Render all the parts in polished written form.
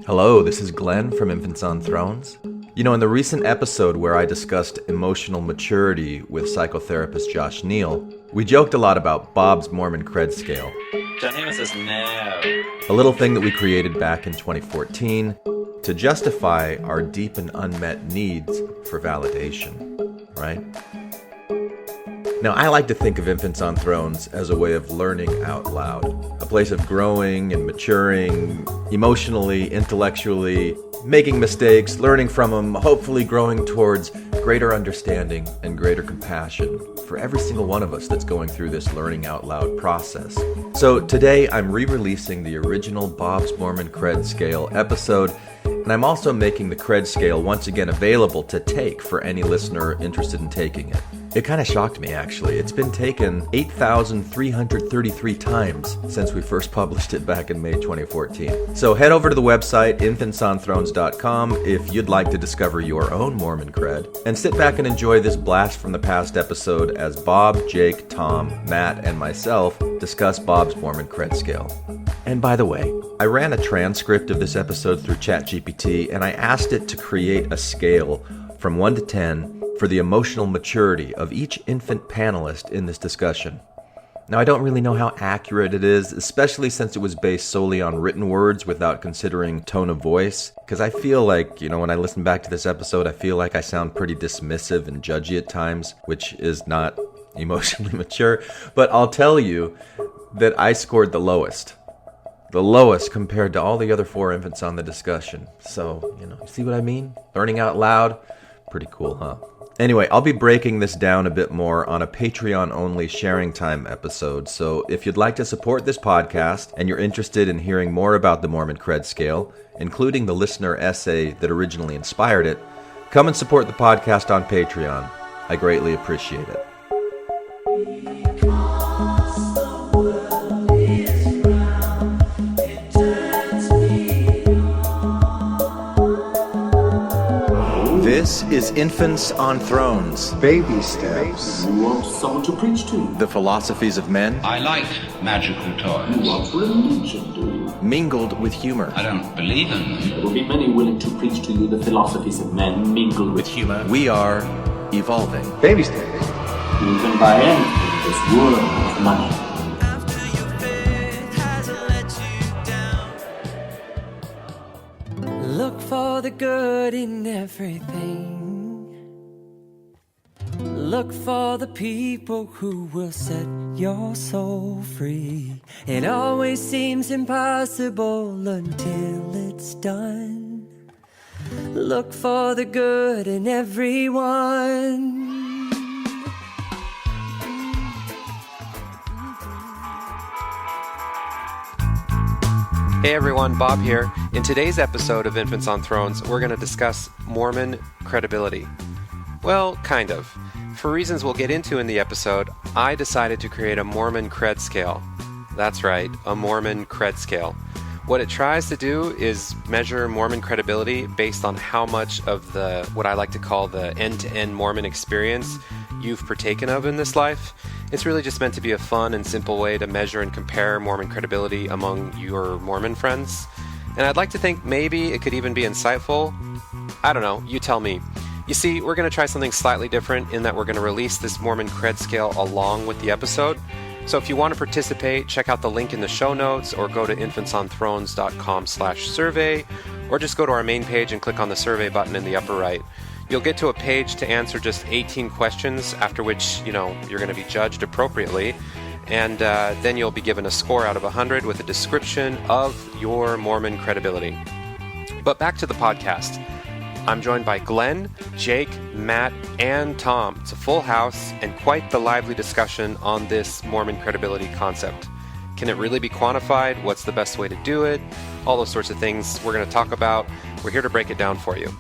Hello, this is Glenn from Infants on Thrones. You know, in the recent episode where I discussed emotional maturity with psychotherapist Josh Neal, we joked a lot about Bob's Mormon Cred Scale. Don't even says no. A little thing that we created back in 2014 to justify our deep and unmet needs for validation, right? Now, I like to think of Infants on Thrones as a way of learning out loud, a place of growing and maturing emotionally, intellectually, making mistakes, learning from them, hopefully growing towards greater understanding and greater compassion for every single one of us that's going through this learning out loud process. So today I'm re-releasing the original Bob's Mormon Cred Scale episode, and I'm also making the Cred Scale once again available to take for any listener interested in taking it. It kind of shocked me, actually. It's been taken 8,333 times since we first published it back in May 2014. So head over to the website, infantsonthrones.com, if you'd like to discover your own Mormon cred, and sit back and enjoy this blast from the past episode as Bob, Jake, Tom, Matt, and myself discuss Bob's Mormon Cred Scale. And by the way, I ran a transcript of this episode through ChatGPT, and I asked it to create a scale from 1 to 10 for the emotional maturity of each infant panelist in this discussion. Now, I don't really know how accurate it is, especially since it was based solely on written words without considering tone of voice, because I feel like, when I listen back to this episode, I feel like I sound pretty dismissive and judgy at times, which is not emotionally mature. But I'll tell you that I scored the lowest compared to all the other 4 infants on the discussion. So, see what I mean? Learning out loud, pretty cool, huh? Anyway, I'll be breaking this down a bit more on a Patreon-only sharing time episode, so if you'd like to support this podcast and you're interested in hearing more about the Mormon Cred Scale, including the listener essay that originally inspired it, come and support the podcast on Patreon. I greatly appreciate it. This is Infants on Thrones. Baby steps. You want someone to preach to you? The philosophies of men. I like magical toys. You want religion, do you? Mingled with humor. I don't believe in them. There will be many willing to preach to you the philosophies of men mingled with humor. We are evolving. Baby steps. You can buy anything in this world of money. Look for the good in everything. Look for the people who will set your soul free. It always seems impossible until it's done. Look for the good in everyone. Hey everyone, Bob here. In today's episode of Infants on Thrones, we're going to discuss Mormon credibility. Well, kind of. For reasons we'll get into in the episode, I decided to create a Mormon Cred Scale. That's right, a Mormon Cred Scale. What it tries to do is measure Mormon credibility based on how much of what I like to call the end-to-end Mormon experience you've partaken of in this life. It's really just meant to be a fun and simple way to measure and compare Mormon credibility among your Mormon friends. And I'd like to think maybe it could even be insightful. I don't know, you tell me. You see, we're going to try something slightly different in that we're going to release this Mormon Cred Scale along with the episode. So if you want to participate, check out the link in the show notes or go to infantsonthrones.com/survey, or just go to our main page and click on the survey button in the upper right. You'll get to a page to answer just 18 questions, after which, you're going to be judged appropriately. And then you'll be given a score out of 100 with a description of your Mormon credibility. But back to the podcast. I'm joined by Glenn, Jake, Matt, and Tom. It's a full house and quite the lively discussion on this Mormon credibility concept. Can it really be quantified? What's the best way to do it? All those sorts of things we're going to talk about. We're here to break it down for you.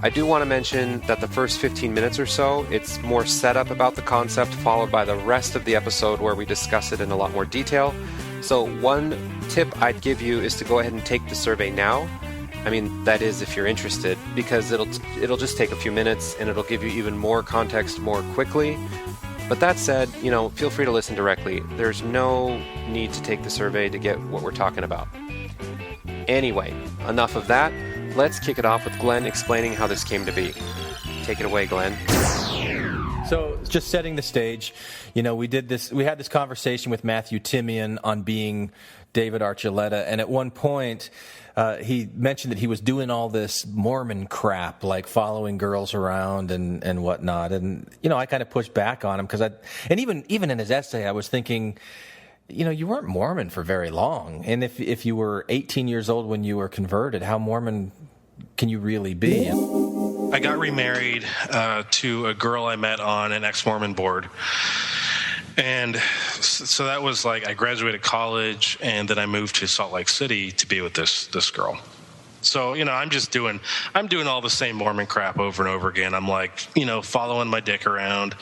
I do want to mention that the first 15 minutes or so, it's more setup about the concept, followed by the rest of the episode where we discuss it in a lot more detail. So one tip I'd give you is to go ahead and take the survey now. I mean, that is if you're interested, because it'll just take a few minutes and it'll give you even more context more quickly. But that said, feel free to listen directly. There's no need to take the survey to get what we're talking about. Anyway, enough of that. Let's kick it off with Glenn explaining how this came to be. Take it away, Glenn. So, just setting the stage, we had this conversation with Matthew Timian on being David Archuleta, and at one point, he mentioned that he was doing all this Mormon crap, like following girls around and whatnot, and I kind of pushed back on him and even in his essay, I was thinking, you weren't Mormon for very long, and if you were 18 years old when you were converted, how Mormon can you really be? I got remarried to a girl I met on an ex-Mormon board. And so that was like I graduated college, and then I moved to Salt Lake City to be with this girl. So, I'm doing all the same Mormon crap over and over again. I'm like, following my dick around,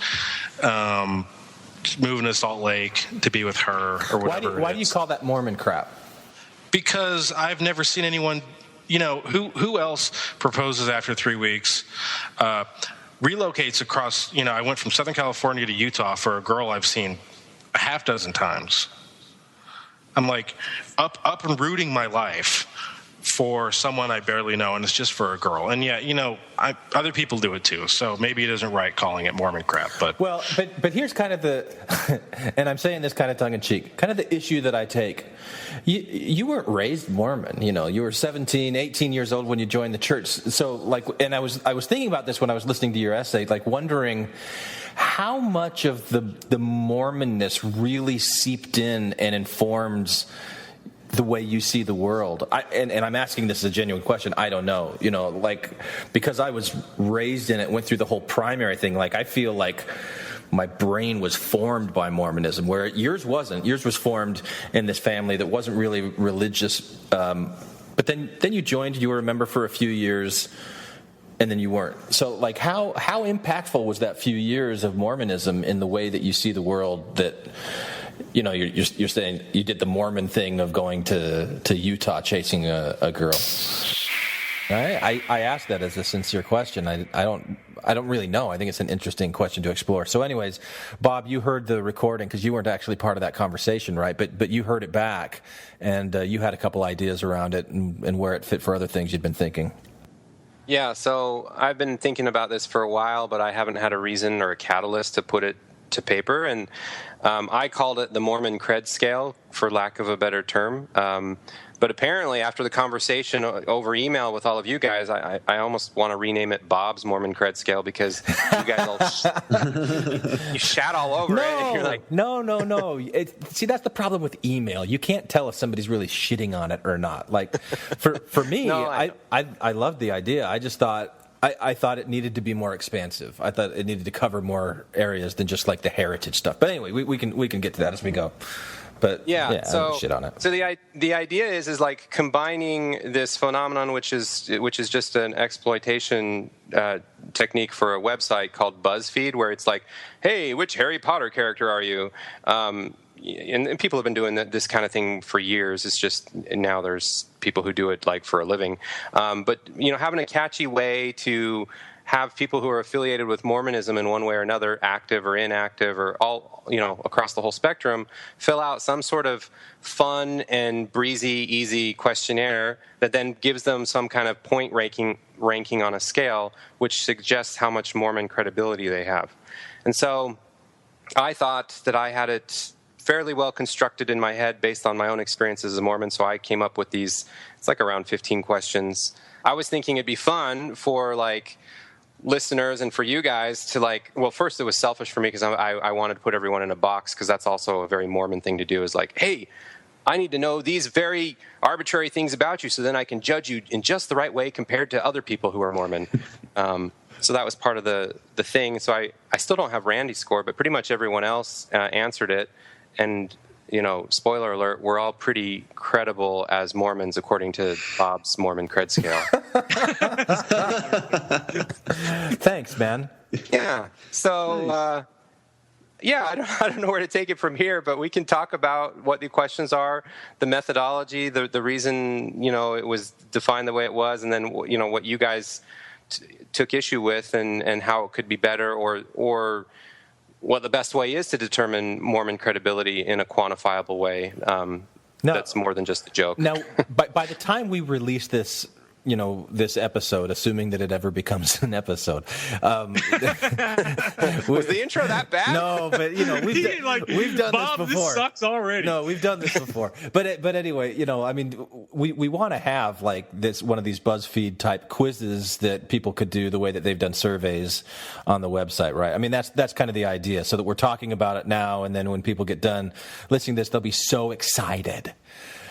moving to Salt Lake to be with her or whatever. Why do you call that Mormon crap? Because I've never seen anyone... who else proposes after 3 weeks, relocates across, I went from Southern California to Utah for a girl I've seen a half dozen times. I'm like up and rooting my life for someone I barely know, and it's just for a girl. And other people do it too, so maybe it isn't right calling it Mormon crap. But here's kind of the, and I'm saying this kind of tongue in cheek, kind of the issue that I take. You weren't raised Mormon, you were 17, 18 years old when you joined the church. So and I was thinking about this when I was listening to your essay, wondering how much of the Mormonness really seeped in and informs the way you see the world. And I'm asking this as a genuine question. I don't know, because I was raised in it, went through the whole primary thing. I feel like my brain was formed by Mormonism, where yours wasn't. Yours was formed in this family that wasn't really religious. But then you joined, you were a member for a few years, and then you weren't. So, how impactful was that few years of Mormonism in the way that you see the world that... you're saying you did the Mormon thing of going to Utah chasing a girl. I asked that as a sincere question. I don't really know. I think it's an interesting question to explore. So anyways, Bob, you heard the recording because you weren't actually part of that conversation, right? But you heard it back, and you had a couple ideas around it and where it fit for other things you'd been thinking. Yeah, so I've been thinking about this for a while, but I haven't had a reason or a catalyst to put it to paper, and I called it the Mormon Cred Scale, for lack of a better term. But apparently, after the conversation over email with all of you guys, I almost want to rename it Bob's Mormon Cred Scale, because you guys all you shat all over it. And you're like, no. See, that's the problem with email. You can't tell if somebody's really shitting on it or not. For me, no, I loved the idea. I just thought. I thought it needed to be more expansive. I thought it needed to cover more areas than just the heritage stuff. But anyway, we can get to that as we go. But so shit on it. So the idea is combining this phenomenon, which is just an exploitation technique for a website called BuzzFeed, where it's like, hey, which Harry Potter character are you? And people have been doing this kind of thing for years. It's just now there's people who do it for a living. But having a catchy way to have people who are affiliated with Mormonism in one way or another, active or inactive, or all across the whole spectrum, fill out some sort of fun and breezy, easy questionnaire that then gives them some kind of point ranking on a scale, which suggests how much Mormon credibility they have. And so I thought that I had it fairly well constructed in my head based on my own experiences as a Mormon, so I came up with these, it's around 15 questions. I was thinking it'd be fun for listeners and for you guys to well, first it was selfish for me because I wanted to put everyone in a box, because that's also a very Mormon thing to do, is hey, I need to know these very arbitrary things about you so then I can judge you in just the right way compared to other people who are Mormon. So that was part of the thing. So I still don't have Randy's score, but pretty much everyone else answered it. And, spoiler alert, we're all pretty credible as Mormons according to Bob's Mormon Cred Scale. Thanks, man. Yeah. So, I don't know where to take it from here, but we can talk about what the questions are, the methodology, the reason, it was defined the way it was, and then, what you guys took issue with and how it could be better, or what the best way is to determine Mormon credibility in a quantifiable way. that's more than just a joke. Now, by the time we release this, this episode, assuming that it ever becomes an episode, Was the intro that bad? No, but we've done Bob, this before. This sucks already. No, we've done this before. But anyway, we want to have like one of these BuzzFeed type quizzes that people could do the way that they've done surveys on the website, right? I mean, that's kind of the idea, so that we're talking about it now, and then when people get done listening to this, they'll be so excited.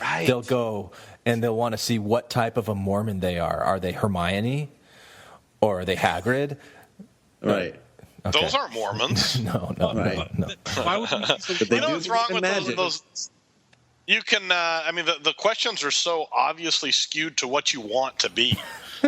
Right. They'll go and they'll want to see what type of a Mormon they are. Are they Hermione? Or are they Hagrid? Right. Okay. Those aren't Mormons. No. Why would You know what's wrong with those? You can, the questions are so obviously skewed to what you want to be.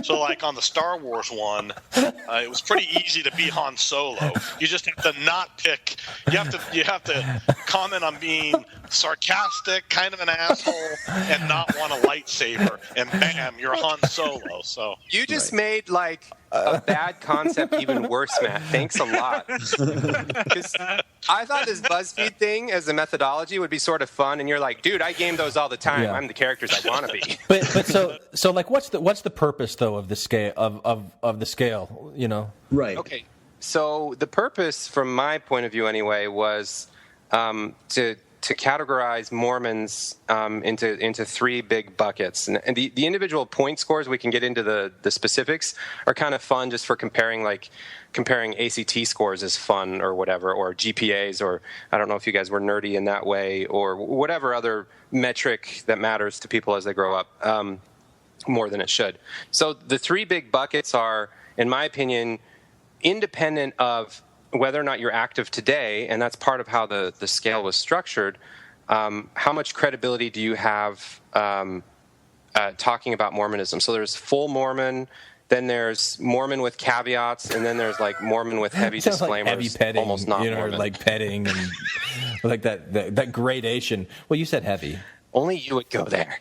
So, like on the Star Wars one, it was pretty easy to be Han Solo. You just have to not pick. You have to comment on being sarcastic, kind of an asshole, and not want a lightsaber. And bam, you're Han Solo. So you just made like a bad concept even worse, Matt. Thanks a lot. 'Cause I thought this BuzzFeed thing as a methodology would be sort of fun, and you're like, dude, I game those all the time. Yeah. I'm the characters I want to be. But so like what's the purpose though of the scale of the scale, Right. Okay. So the purpose, from my point of view anyway, was to categorize Mormons into three big buckets. And the individual point scores, we can get into the specifics, are kind of fun just for comparing ACT scores is fun or whatever, or GPAs, or I don't know if you guys were nerdy in that way, or whatever other metric that matters to people as they grow up, more than it should. So the three big buckets are, in my opinion, independent of whether or not you're active today, and that's part of how the scale was structured. How much credibility do you have talking about Mormonism? So there's full Mormon, then there's Mormon with caveats, and then there's like Mormon with heavy disclaimers, like heavy petting, almost not Mormon. like petting and like that gradation. Well, you said heavy. Only you would go there.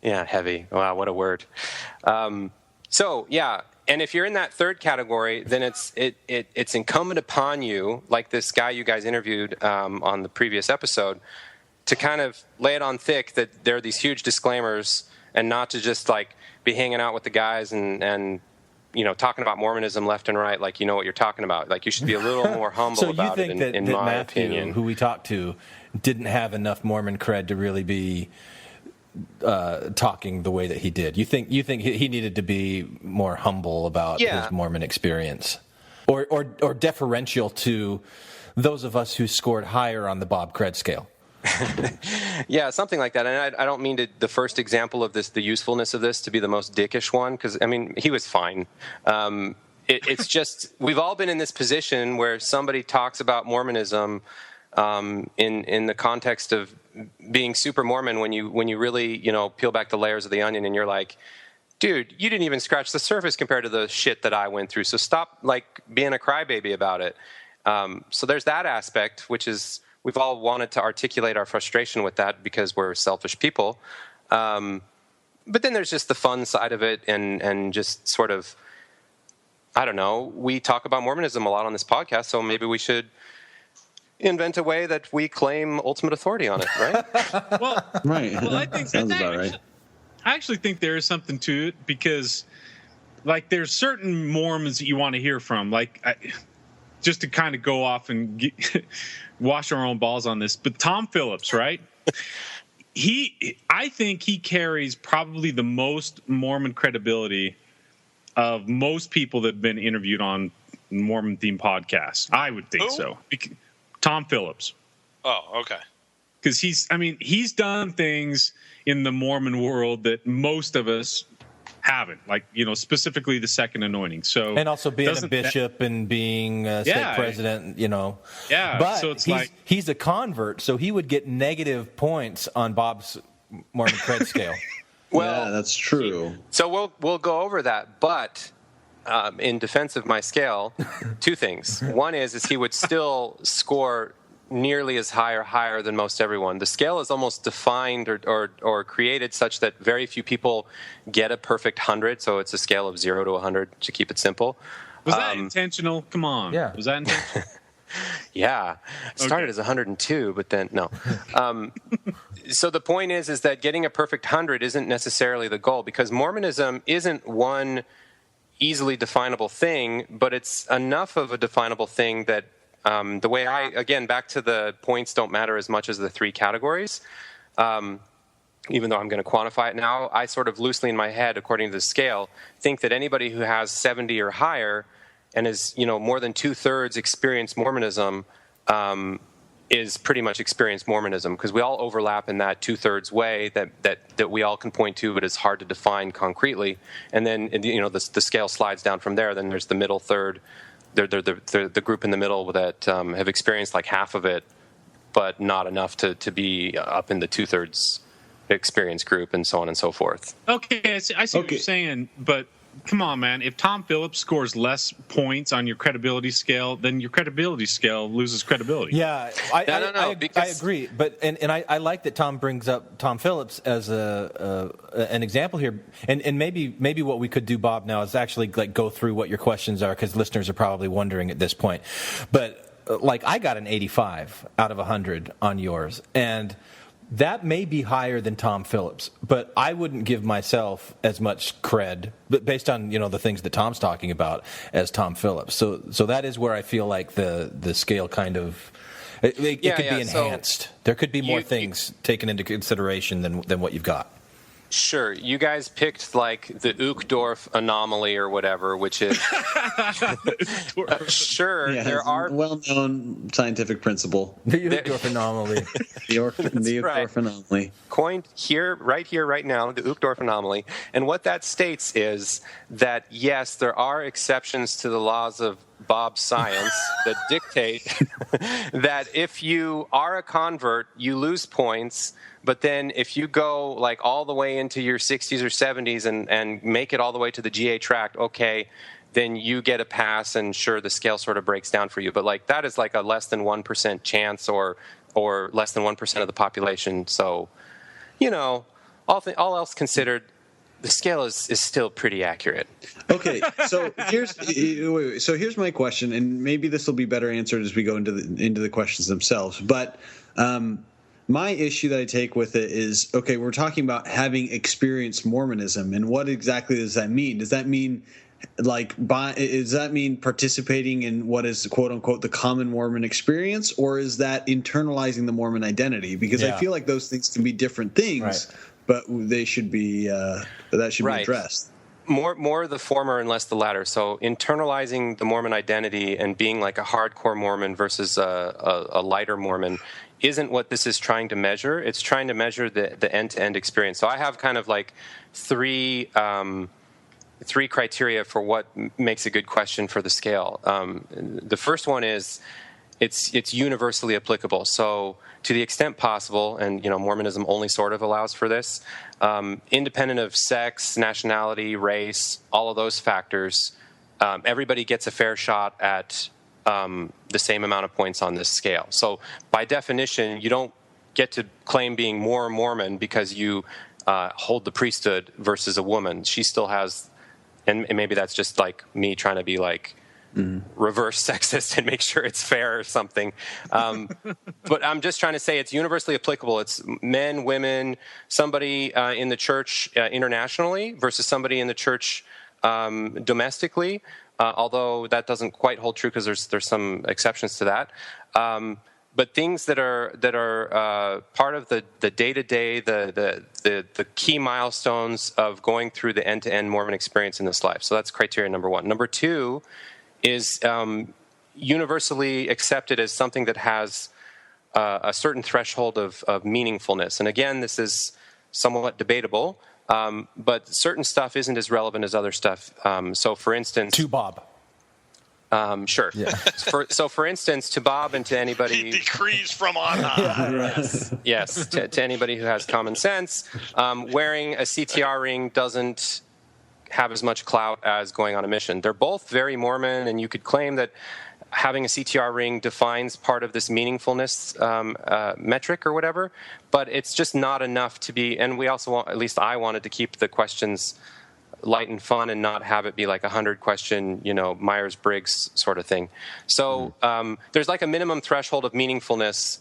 Yeah, heavy. Wow, what a word. So yeah. And if you're in that third category, then it's incumbent upon you, like this guy you guys interviewed on the previous episode, to kind of lay it on thick that there are these huge disclaimers, and not to just like be hanging out with the guys and talking about Mormonism left and right, like you know what you're talking about. Like you should be a little more humble about it. So you think that my Matthew, opinion, who we talked to, didn't have enough Mormon cred to really be talking the way that he did? You think he needed to be more humble about his Mormon experience, or deferential to those of us who scored higher on the Bob Cred scale? Yeah, something like that. And I don't mean the first example of this, the usefulness of this, to be the most dickish one, because I mean he was fine. It's just we've all been in this position where somebody talks about Mormonism in the context of being super Mormon, when you really peel back the layers of the onion, and you're like, dude, you didn't even scratch the surface compared to the shit that I went through, so stop like being a crybaby about it. So there's that aspect, which is we've all wanted to articulate our frustration with that because we're selfish people, but then there's just the fun side of it, and just sort of, I don't know, we talk about Mormonism a lot on this podcast, so maybe we should invent a way that we claim ultimate authority on it, right? Right. Well, I think sounds about right. I actually think there is something to it, because like there's certain Mormons that you want to hear from, just to kind of go off and wash our own balls on this, but Tom Phillips, right? I think he carries probably the most Mormon credibility of most people that have been interviewed on Mormon themed podcasts. I would think so. Tom Phillips. Oh, okay. Because he's done things in the Mormon world that most of us haven't, like specifically the second anointing. So and also being a bishop and being a state president, Yeah, but so it's he's a convert, so he would get negative points on Bob's Mormon Cred scale. Well, yeah, that's true. So we'll go over that, but in defense of my scale, two things. One is he would still score nearly as high or higher than most everyone. The scale is almost defined or created such that very few people get a perfect 100, so it's a scale of 0 to 100 to keep it simple. Was that intentional? Come on. Yeah. Was that intentional? Yeah, it started as 102, but then no. So the point is that getting a perfect 100 isn't necessarily the goal, because Mormonism isn't one easily definable thing, but it's enough of a definable thing that the way again, back to the points don't matter as much as the three categories. Even though I'm going to quantify it now, I sort of loosely in my head, according to the scale, think that anybody who has 70 or higher and is, more than 2/3 experienced Mormonism is pretty much experienced Mormonism, because we all overlap in that 2/3 way that we all can point to, but it's hard to define concretely. And then the scale slides down from there. Then there's the middle third, the group in the middle that have experienced like half of it, but not enough to be up in the 2/3 experience group, and so on and so forth. Okay, I see what you're saying, but come on, man. If Tom Phillips scores less points on your credibility scale, then your credibility scale loses credibility. Yeah, I agree. But and I like that Tom brings up Tom Phillips as an example here. And maybe what we could do, Bob, now is actually like go through what your questions are, because listeners are probably wondering at this point. But like I got an 85 out of 100 on yours, and that may be higher than Tom Phillips, but I wouldn't give myself as much cred, but based on the things that Tom's talking about, as Tom Phillips. So that is where I feel like the scale kind of it could be enhanced. So there could be more things taken into consideration than what you've got. Sure. You guys picked like the Uchtdorf anomaly or whatever, which is sure. Yeah, there are well-known scientific principle. The Uchtdorf anomaly. the Uchtdorf anomaly. Coined right now, the Uchtdorf anomaly. And what that states is that yes, there are exceptions to the laws of Bob's science that dictate that if you are a convert, you lose points. But then if you go like all the way into your 60s or 70s and make it all the way to the GA tract, okay, then you get a pass, and sure, the scale sort of breaks down for you. But like that is like a less than 1% chance or less than 1% of the population. So, all else considered, the scale is still pretty accurate. Okay, so here's my question, and maybe this will be better answered as we go into the questions themselves. But my issue that I take with it is, okay, we're talking about having experienced Mormonism, and what exactly does that mean? Does that mean does that mean participating in what is quote unquote the common Mormon experience, or is that internalizing the Mormon identity? Because I feel like those things can be different things. Right. But they should be that should be addressed. More the former and less the latter. So internalizing the Mormon identity and being like a hardcore Mormon versus a lighter Mormon isn't what this is trying to measure. It's trying to measure the end-to-end experience. So I have kind of like three criteria for what makes a good question for the scale. The first one is it's universally applicable. So to the extent possible, and Mormonism only sort of allows for this, independent of sex, nationality, race, all of those factors, everybody gets a fair shot at the same amount of points on this scale. So by definition, you don't get to claim being more Mormon because you hold the priesthood versus a woman. She still has, and maybe that's just like me trying to be like reverse sexist and make sure it's fair or something. But I'm just trying to say it's universally applicable. It's men, women, somebody in the church internationally versus somebody in the church domestically, although that doesn't quite hold true because there's some exceptions to that. But things that are part of the day-to-day, the key milestones of going through the end-to-end Mormon experience in this life. So that's criteria number one. Number two is universally accepted as something that has a certain threshold of meaningfulness. And again, this is somewhat debatable, but certain stuff isn't as relevant as other stuff. So, for instance... To Bob. Sure. Yeah. For instance, to Bob and to anybody... He decrees from on high. Yes, to anybody who has common sense, wearing a CTR ring doesn't have as much clout as going on a mission. They're both very Mormon, and you could claim that having a CTR ring defines part of this meaningfulness metric or whatever, but it's just not enough to be, and we also want, at least I wanted to keep the questions light and fun and not have it be like 100-question, Myers-Briggs sort of thing. So there's like a minimum threshold of meaningfulness,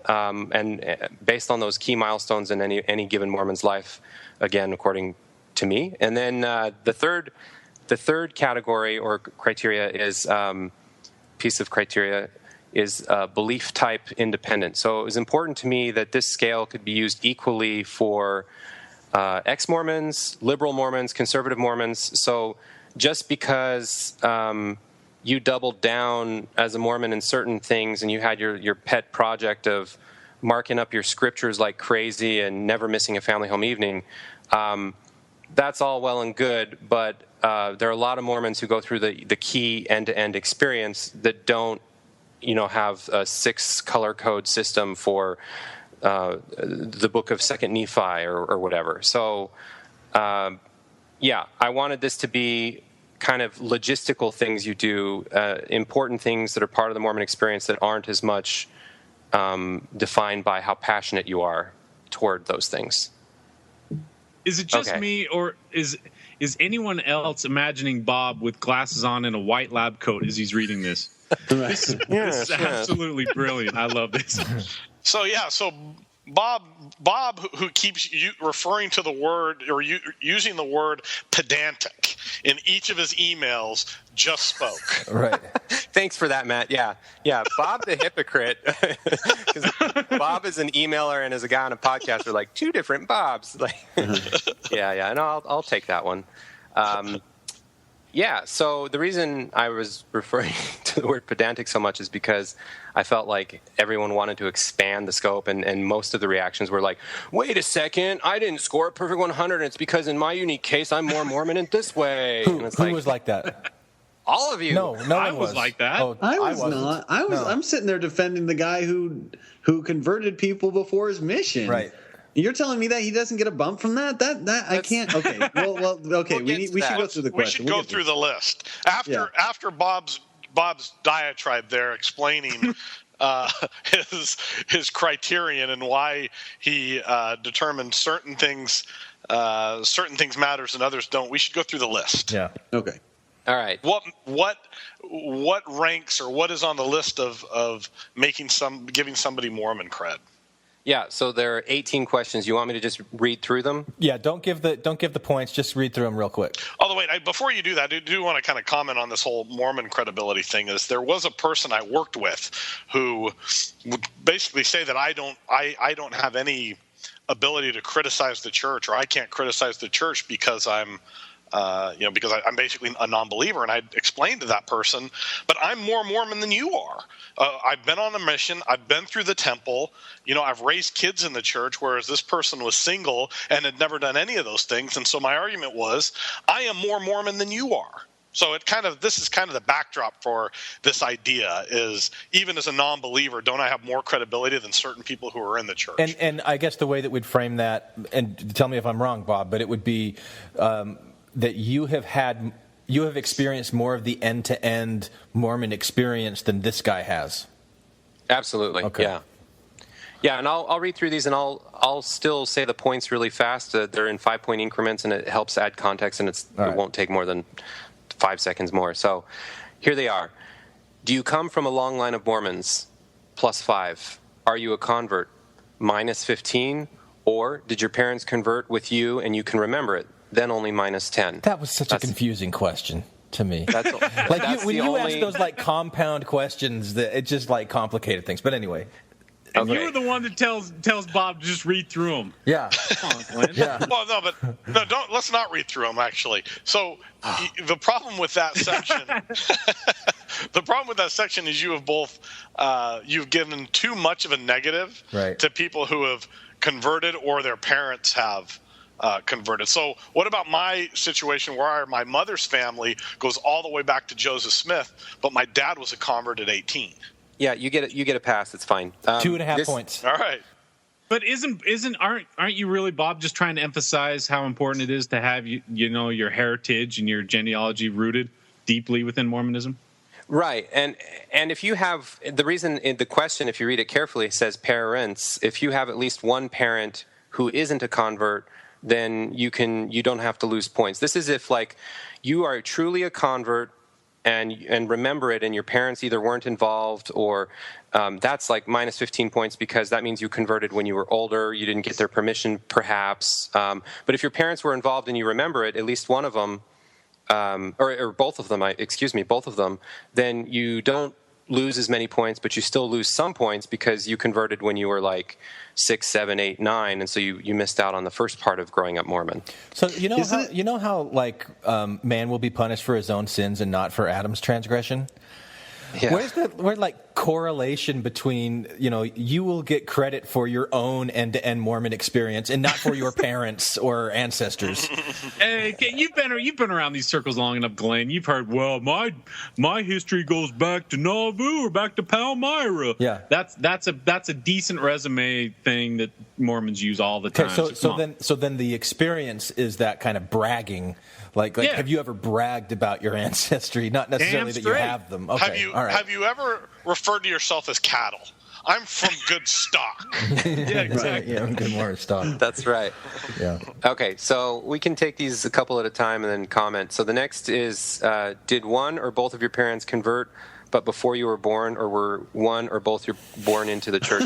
and based on those key milestones in any given Mormon's life, again, according to me. And then the third category or criteria is piece of criteria is belief type independent. So it was important to me that this scale could be used equally for ex-Mormons, liberal Mormons, conservative Mormons. So just because you doubled down as a Mormon in certain things and you had your pet project of marking up your scriptures like crazy and never missing a family home evening, that's all well and good, but there are a lot of Mormons who go through the key end-to-end experience that don't have a 6 color code system for the book of 2nd Nephi or whatever. So, I wanted this to be kind of logistical things you do, important things that are part of the Mormon experience that aren't as much defined by how passionate you are toward those things. Is it just me, or is anyone else imagining Bob with glasses on and a white lab coat as he's reading this? This is absolutely brilliant. I love this. So Bob, who keeps referring to the word or using the word pedantic in each of his emails, just spoke. Right. Thanks for that, Matt. Yeah. Bob the hypocrite, because Bob is an emailer and is a guy on a podcast. We're like 2 different Bobs. Like, and I'll take that one. So the reason I was referring to the word pedantic so much is because I felt like everyone wanted to expand the scope, and most of the reactions were like, wait a second, I didn't score a perfect 100, and it's because in my unique case, I'm more Mormon in this way. Who was like that? All of you. No one I was like that. Oh, I was not. I'm sitting there defending the guy who converted people before his mission. Right. You're telling me that he doesn't get a bump from that? That I can't. Okay. Well. Okay. We should go through the question. We should go through the list after Bob's diatribe there explaining his criterion and why he determined certain things matters and others don't. We should go through the list. Yeah. Okay. All right. What ranks or what is on the list of giving somebody Mormon cred? Yeah, so there are 18 questions. You want me to just read through them? Yeah, don't give the points. Just read through them real quick. Although, wait, before you do that, I do want to kind of comment on this whole Mormon credibility thing. Is there was a person I worked with who would basically say that I don't have any ability to criticize the church, or I can't criticize the church because I'm basically a non-believer. And I explained to that person, but I'm more Mormon than you are. I've been on a mission. I've been through the temple. I've raised kids in the church, whereas this person was single and had never done any of those things. And so my argument was, I am more Mormon than you are. So this is kind of the backdrop for this idea is, even as a non-believer, don't I have more credibility than certain people who are in the church? And I guess the way that we'd frame that, and tell me if I'm wrong, Bob, but it would be that you have experienced more of the end-to-end Mormon experience than this guy has. Absolutely. Okay. Yeah, and I'll read through these, and I'll still say the points really fast. They're in 5-point increments, and it helps add context, and it won't take more than 5 seconds more. So here they are. Do you come from a long line of Mormons? +5. Are you a convert? -15. Or did your parents convert with you and you can remember it? Then only -10. That was such a confusing question to me. That's when you ask those compound questions, that it just complicated things. But anyway. And you were the one that tells Bob to just read through them. Yeah. Come on, Glenn. Yeah. Well, don't. Let's not read through them. Actually, so the problem with that section, is you have both you've given too much of a negative to people who have converted or their parents have converted. So what about my situation where my mother's family goes all the way back to Joseph Smith, but my dad was a convert at 18? Yeah, you get a pass. It's fine. 2.5 points. All right. But aren't you really, Bob, just trying to emphasize how important it is to have your heritage and your genealogy rooted deeply within Mormonism? Right, and if you have the reason in the question, if you read it carefully, it says parents. If you have at least one parent who isn't a convert, then you don't have to lose points. This is if like you are truly a convert and remember it, and your parents either weren't involved or that's like minus 15 points because that means you converted when you were older. You didn't get their permission, perhaps. But if your parents were involved and you remember it, at least one of them, or both of them, both of them, then you don't lose as many points, but you still lose some points because you converted when you were like 6, 7, 8, 9, and so you missed out on the first part of growing up Mormon. So you know how like man will be punished for his own sins and not for Adam's transgression? Yeah. Where's like correlation between, you will get credit for your own end-to-end Mormon experience and not for your parents or ancestors? Hey, you've been around these circles long enough, Glenn. You've heard, well, my history goes back to Nauvoo or back to Palmyra. Yeah, that's a decent resume thing that Mormons use all the time. Okay, so then the experience is that kind of bragging. Like yeah. Have you ever bragged about your ancestry? Not necessarily that you have them. Okay, have you ever referred to yourself as cattle? I'm from good stock. Yeah, exactly. Right, yeah, I'm good more stock. That's right. Yeah. Okay, so we can take these a couple at a time and then comment. So the next is, did one or both of your parents convert, but before you were born, or were one or both you born into the church?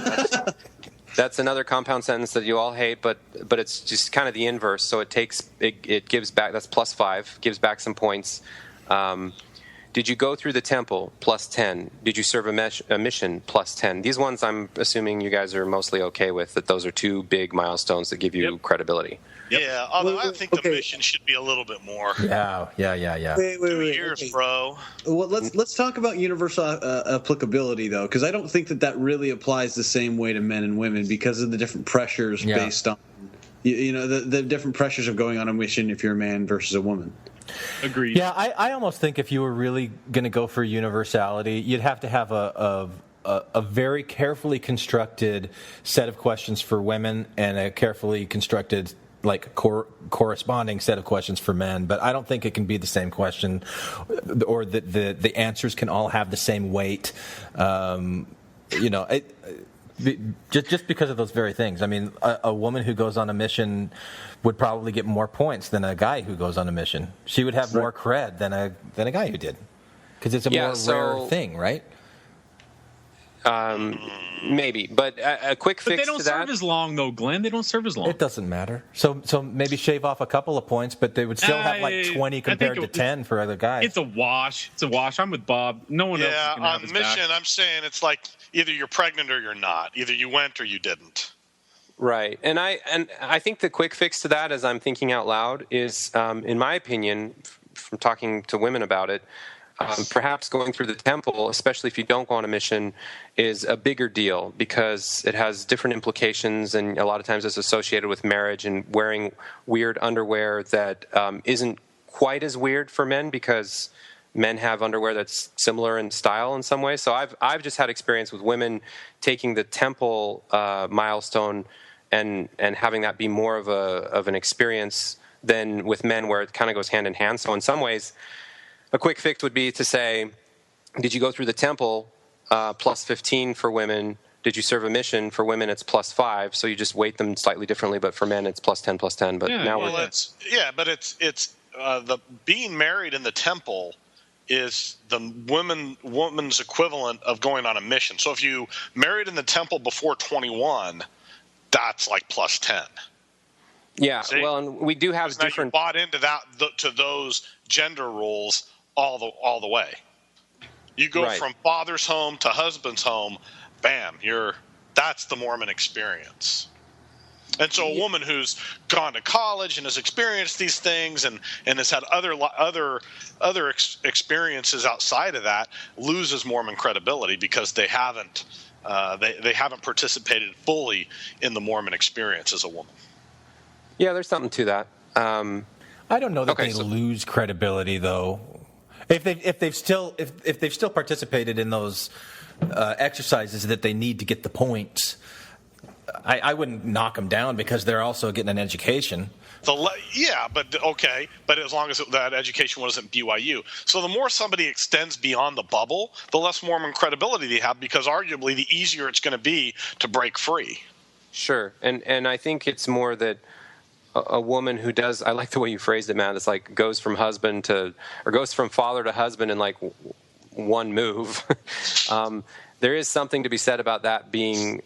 That's another compound sentence that you all hate, but it's just kind of the inverse. So it gives back. That's plus 5. Gives back some points. Did you go through the temple? Plus 10. Did you serve a mission? Plus 10. These ones I'm assuming you guys are mostly okay with. That those are 2 big milestones that give you credibility. Yep. Yeah, although I think the mission should be a little bit more. Yeah. Wait, 2 years, bro. Well, let's talk about universal applicability, though, because I don't think that really applies the same way to men and women because of the different pressures based on, the different pressures of going on a mission if you're a man versus a woman. Agreed. Yeah, I almost think if you were really going to go for universality, you'd have to have a very carefully constructed set of questions for women and a carefully constructed corresponding set of questions for men, but I don't think it can be the same question, or the answers can all have the same weight. Just because of those very things. I mean, a woman who goes on a mission would probably get more points than a guy who goes on a mission. She would have more cred than a guy who did, because it's a more rare thing, right? Maybe, but a quick fix to that. But they don't serve as long, though, Glenn. They don't serve as long. It doesn't matter. So maybe shave off a couple of points, but they would still have like 20 compared to 10 for other guys. It's a wash. I'm with Bob. No one else is going to have his back. On mission, I'm saying it's like either you're pregnant or you're not. Either you went or you didn't. Right, and I think the quick fix to that, as I'm thinking out loud, is, in my opinion, from talking to women about it, perhaps going through the temple, especially if you don't go on a mission, is a bigger deal because it has different implications, and a lot of times it's associated with marriage and wearing weird underwear that isn't quite as weird for men because men have underwear that's similar in style in some ways. So I've just had experience with women taking the temple milestone and having that be more of an experience than with men, where it kind of goes hand in hand. So in some ways, a quick fix would be to say, did you go through the temple? Plus 15 for women. Did you serve a mission? For women, it's plus 5. So you just weight them slightly differently. But for men, it's plus 10, plus 10. But it's the being married in the temple is the woman's equivalent of going on a mission. So if you married in the temple before 21, that's like plus 10. Yeah. See? Well, and we do have different. You bought into that to those gender roles all the way. You go from father's home to husband's home, bam, that's the Mormon experience. And so a woman who's gone to college and has experienced these things and has had other experiences outside of that loses Mormon credibility because they haven't participated fully in the Mormon experience as a woman. Yeah, there's something to that. I don't know that they lose credibility, though. If they've still participated in those exercises that they need to get the points, I wouldn't knock them down because they're also getting an education. But as long as that education wasn't BYU. So the more somebody extends beyond the bubble, the less Mormon credibility they have, because arguably the easier it's going to be to break free. Sure, and I think it's more that a woman who does, I like the way you phrased it, Matt. It's like goes from father to husband in like one move. There is something to be said about that being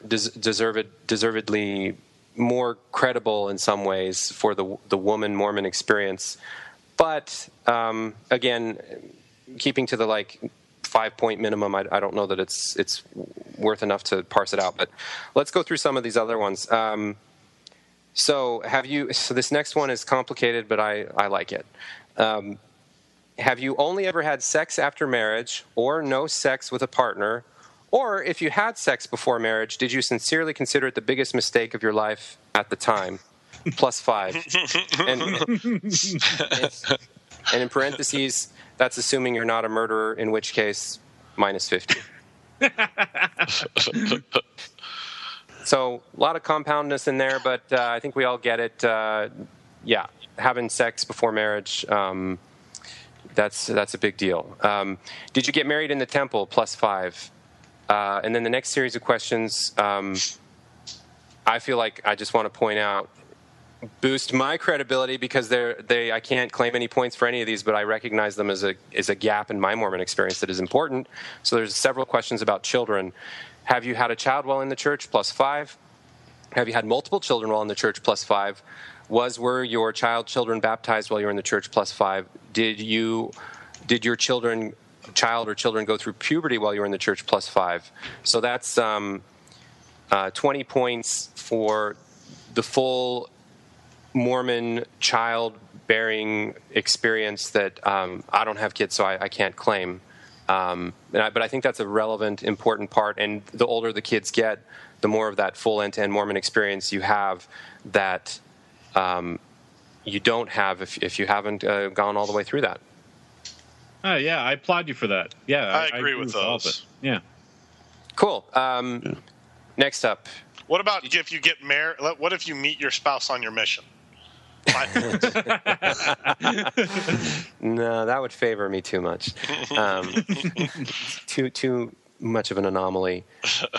deservedly more credible in some ways for the woman Mormon experience. But again, keeping to the like 5-point minimum, I don't know that it's worth enough to parse it out. But let's go through some of these other ones. So this next one is complicated, but I like it. Have you only ever had sex after marriage or no sex with a partner? Or if you had sex before marriage, did you sincerely consider it the biggest mistake of your life at the time? +5. And in parentheses, that's assuming you're not a murderer, in which case, -50. So a lot of compoundness in there, but I think we all get it. Yeah, having sex before marriage, that's a big deal. Did you get married in the temple? +5. And then the next series of questions, I feel like I just want to point out, boost my credibility because I can't claim any points for any of these, but I recognize them as a gap in my Mormon experience that is important. So there's several questions about children. Have you had a child while in the church? +5. Have you had multiple children while in the church? +5. Were your children baptized while you were in the church? +5. Did your child or children go through puberty while you were in the church? +5. So that's 20 points for the full Mormon childbearing experience that I don't have kids, so I can't claim. But I think that's a relevant, important part. And the older the kids get, the more of that full end-to-end Mormon experience you have that you don't have if you haven't gone all the way through that. Oh, yeah, I applaud you for that. Yeah, I agree with those. Yeah. Cool. Next up. What about if you get married? What if you meet your spouse on your mission? No, that would favor me too much. Too much of an anomaly.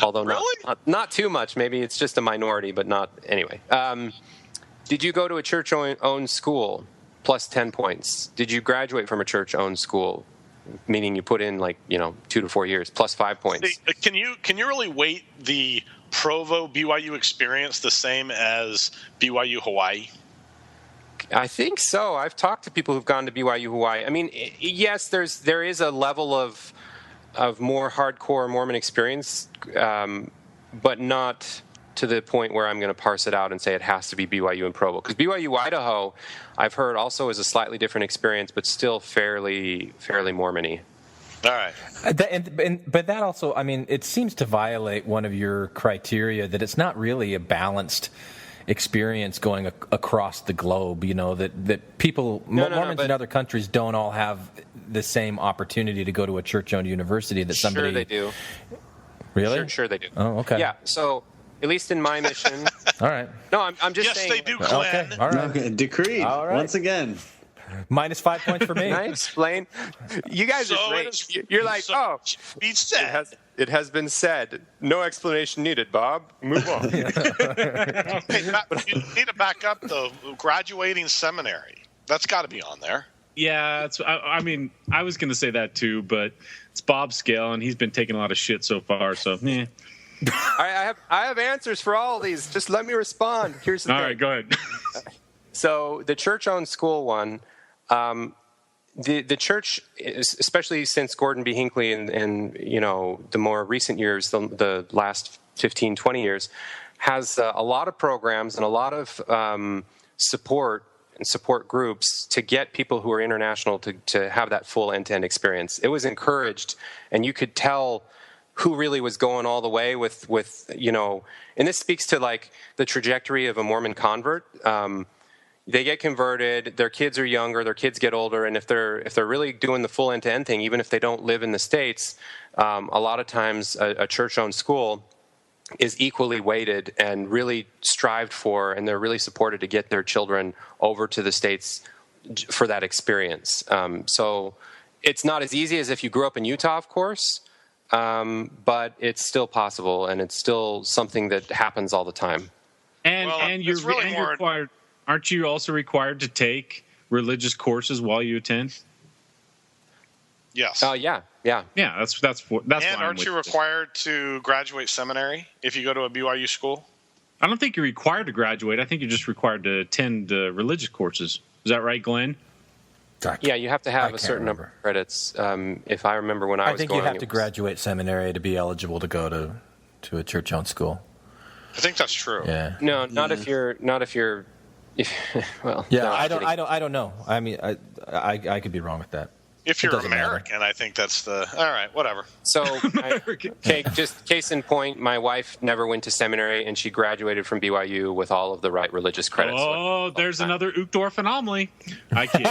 Although really? not too much. Maybe it's just a minority, but not anyway. Did you go to a church-owned school? +10 points. Did you graduate from a church-owned school? Meaning you put in 2 to 4 years. +5 points. Can you really weight the Provo BYU experience the same as BYU Hawaii? I think so. I've talked to people who've gone to BYU Hawaii. I mean, yes, there is a level of more hardcore Mormon experience, but not to the point where I'm going to parse it out and say it has to be BYU and Provo. Because BYU Idaho, I've heard also is a slightly different experience, but still fairly Mormon-y. All right. But that also, I mean, it seems to violate one of your criteria that it's not really a balanced experience going across the globe. That people, Mormons in other countries don't all have the same opportunity to go to a church-owned university that somebody. Sure they do. Really? Sure they do. Oh, okay. Yeah. So at least in my mission. All right. No, I'm just saying. Yes, they do, Glenn. Okay. All right. Okay. Decreed. All right. Once again. -5 points for me. Can I explain? You guys are great. You're like, be said. It has been said. No explanation needed, Bob. Move on. Hey, you need to back up the graduating seminary. That's got to be on there. Yeah, I mean, I was going to say that too, but it's Bob's scale, and he's been taking a lot of shit so far. So, I have answers for all of these. Just let me respond. Here's the thing. All right, go ahead. So the church-owned school one, the church, especially since Gordon B. Hinckley and the more recent years, the last 15, 20 years, has a lot of programs and a lot of support groups to get people who are international to have that full end-to-end experience. It was encouraged, and you could tell who really was going all the way with and this speaks to the trajectory of a Mormon convert. They get converted, their kids are younger, their kids get older, and if they're really doing the full end-to-end thing, even if they don't live in the States, a lot of times a church-owned school is equally weighted and really strived for, and they're really supported to get their children over to the States for that experience. So it's not as easy as if you grew up in Utah, of course, but it's still possible, and it's still something that happens all the time. And you're required. Aren't you also required to take religious courses while you attend? Yes. Yeah. That's and why aren't you required to graduate seminary if you go to a BYU school? I don't think you're required to graduate. I think you're just required to attend religious courses. Is that right, Glenn? Yeah, you have to have a certain number of credits. If I remember when I was think going, you have to graduate seminary to be eligible to go to a church-owned school. I think that's true. Yeah. No, not if you're. Well. Yeah, no, I don't know. I mean, I could be wrong with that. If you're American, I think that's the all right. Whatever. So, just case in point, my wife never went to seminary, and she graduated from BYU with all of the right religious credits. Oh, there's another Uchtdorf anomaly. I kid.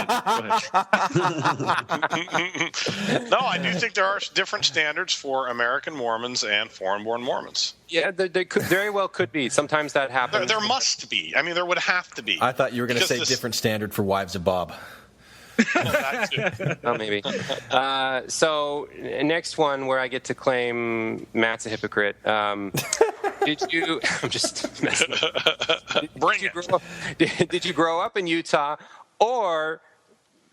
No, I do think there are different standards for American Mormons and foreign-born Mormons. Yeah, there could very well could be. Sometimes that happens. There must be. I mean, there would have to be. I thought you were going to say different standard for wives of Bob. Oh, maybe. So next one where I get to claim Matt's a hypocrite. Did you? I'm just messing. Did you grow up in Utah, or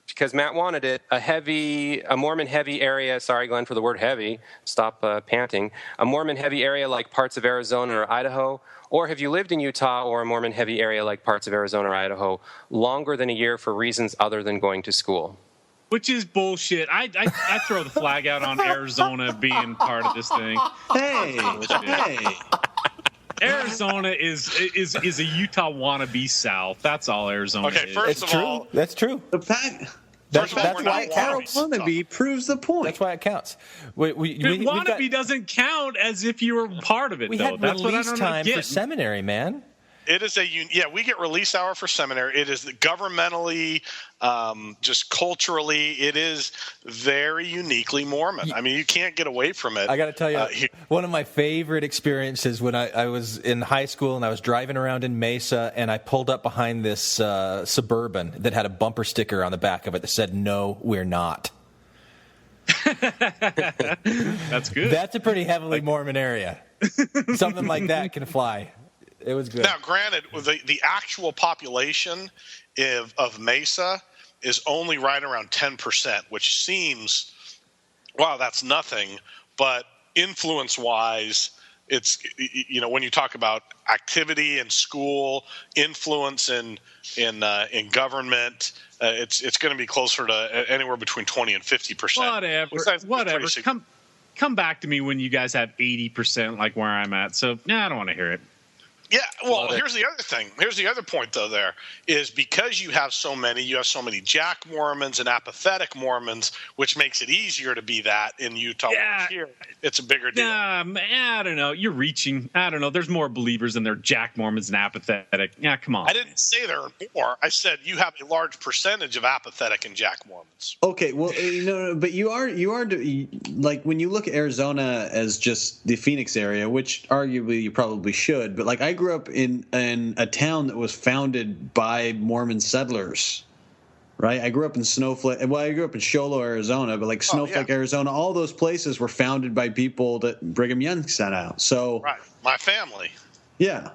because Matt wanted it, a Mormon heavy area? Sorry, Glenn, for the word heavy. Stop panting. A Mormon heavy area like parts of Arizona or Idaho. Or have you lived in Utah or a Mormon-heavy area like parts of Arizona or Idaho longer than a year for reasons other than going to school? Which is bullshit. I throw the flag out on Arizona being part of this thing. Hey. Arizona is a Utah wannabe South. That's all Arizona is. Okay, first of all, that's true. That's why wannabe proves the point. That's why it counts. Wannabe doesn't count as if you were part of it. We though. had That's what I release don't time get. for seminary, man. It is we get release hour for seminary. It is governmentally, just culturally, it is very uniquely Mormon. I mean, you can't get away from it. I got to tell you, one of my favorite experiences when I was in high school and I was driving around in Mesa and I pulled up behind this Suburban that had a bumper sticker on the back of it that said, "No, we're not." That's good. That's a pretty heavily Mormon area. Something like that can fly. It was good. Now, granted, the actual population of Mesa is only right around 10%, which seems, wow, that's nothing. But influence-wise, it's, when you talk about activity in school, influence in government, it's going to be closer to anywhere between 20 and 50%. Whatever. Come back to me when you guys have 80% like where I'm at. So, I don't want to hear it. Yeah, well, here's the other thing. Here's the other point, though, there is because you have so many Jack Mormons and apathetic Mormons, which makes it easier to be that in Utah. Yeah. Here, it's a bigger deal. I don't know. You're reaching. I don't know. There's more believers than there are Jack Mormons and apathetic. Yeah, come on. I didn't say there are more. I said you have a large percentage of apathetic and Jack Mormons. Okay, well, but you are like when you look at Arizona as just the Phoenix area, which arguably you probably should, but like I grew up in a town that was founded by Mormon settlers, right? I grew up in Snowflake. Well, I grew up in Show Low, Arizona, but like Snowflake, Arizona, all those places were founded by people that Brigham Young sent out. So, right, my family. Yeah.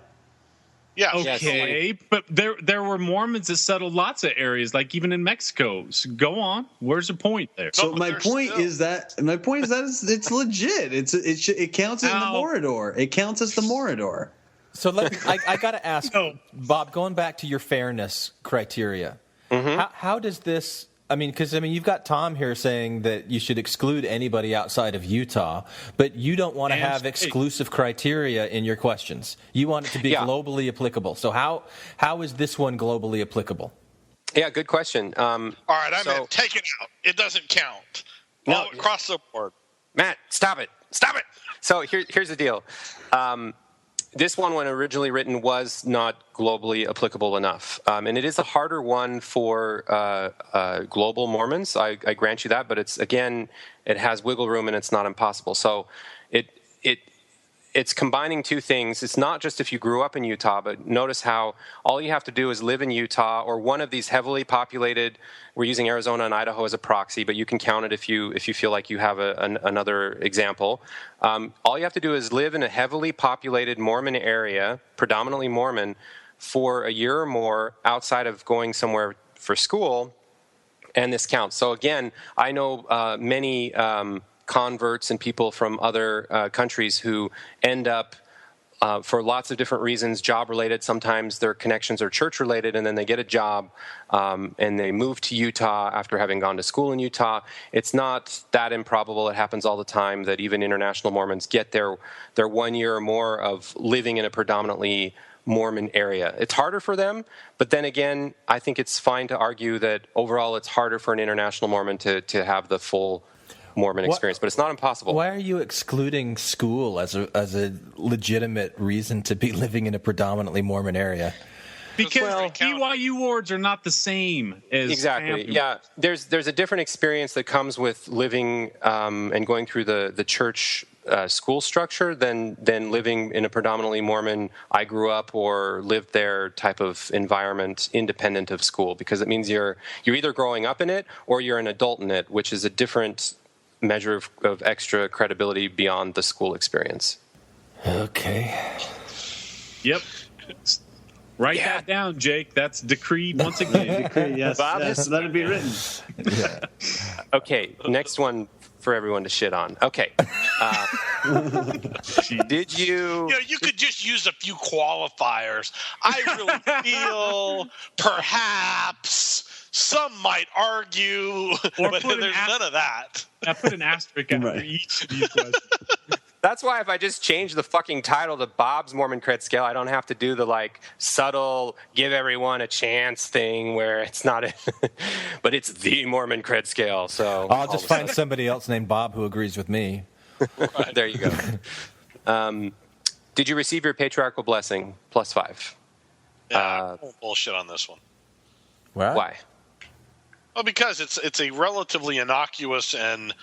Yeah. Okay, but there were Mormons that settled lots of areas, like even in Mexico. So go on. Where's the point there? So my point is that it's legit. It counts as the Morador. It counts as the Morador. So I got to ask, Bob, going back to your fairness criteria, how does this? I mean, because you've got Tom here saying that you should exclude anybody outside of Utah, but you don't want to have exclusive criteria in your questions. You want it to be globally applicable. So how is this one globally applicable? Yeah, good question. All right, take it out. It doesn't count. No, across the board. Matt, stop it. So here's the deal. This one, when originally written, was not globally applicable enough. And it is a harder one for global Mormons. I grant you that. But it has wiggle room and it's not impossible. So it's combining two things. It's not just if you grew up in Utah, but notice how all you have to do is live in Utah or one of these heavily populated. We're using Arizona and Idaho as a proxy, but you can count it if you feel like you have another example. All you have to do is live in a heavily populated Mormon area, predominantly Mormon, for a year or more outside of going somewhere for school, and this counts. So again, I know many converts and people from other countries who end up for lots of different reasons, job-related. Sometimes their connections are church-related, and then they get a job, and they move to Utah after having gone to school in Utah. It's not that improbable. It happens all the time that even international Mormons get their 1 year or more of living in a predominantly Mormon area. It's harder for them, but then again, I think it's fine to argue that overall it's harder for an international Mormon to have the full Mormon experience, but it's not impossible. Why are you excluding school as a legitimate reason to be living in a predominantly Mormon area? Because BYU wards are not the same as exactly. family. Yeah, there's a different experience that comes with living and going through the church school structure than living in a predominantly Mormon, I grew up or lived there type of environment independent of school, because it means you're either growing up in it or you're an adult in it, which is a different measure of extra credibility beyond the school experience. Okay. Yep. Write that down, Jake. That's decreed once again. Decreed, yes. Bob? Yes, let it be written. Yeah. Okay, next one for everyone to shit on. Okay. Did you... You could just use a few qualifiers. I really feel, perhaps, some might argue, but there's none of that. I put an asterisk after each of these questions. That's why if I just change the fucking title to Bob's Mormon Cred Scale, I don't have to do the subtle give everyone a chance thing where it's not but it's the Mormon Cred Scale. So I'll just find somebody else named Bob who agrees with me. There you go. Did you receive your patriarchal blessing +5? Yeah, bullshit on this one. What? Why? Well, because it's a relatively innocuous and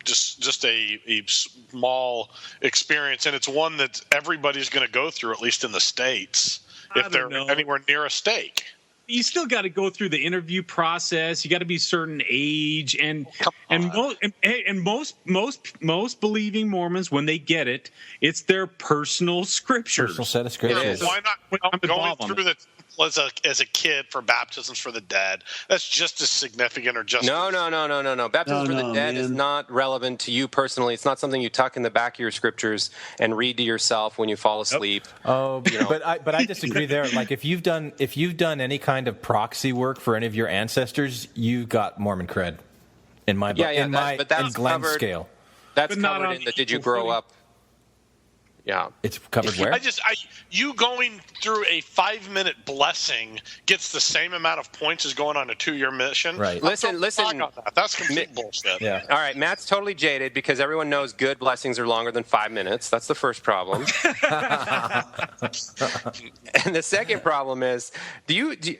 just a small experience, and it's one that everybody's going to go through, at least in the States, if they're anywhere near a stake. You still got to go through the interview process. You got to be a certain age, and most believing Mormons, when they get it, it's their personal scriptures. Personal set of scriptures. Why not going through the as a kid for baptisms for the dead? That's just as significant, or just No. Baptism for the dead is not relevant to you personally. It's not something you tuck in the back of your scriptures and read to yourself when you fall asleep. Oh, but I disagree there. Like if you've done any kind of proxy work for any of your ancestors, you've got Mormon cred. In my book, in Glenn's covered, scale. That's covered in the Did You Grow Up? Yeah, it's covered where? You going through a 5-minute blessing gets the same amount of points as going on a 2-year mission. Right. Listen. That's complete bullshit. Yeah. All right, Matt's totally jaded because everyone knows good blessings are longer than 5 minutes. That's the first problem. And the second problem is,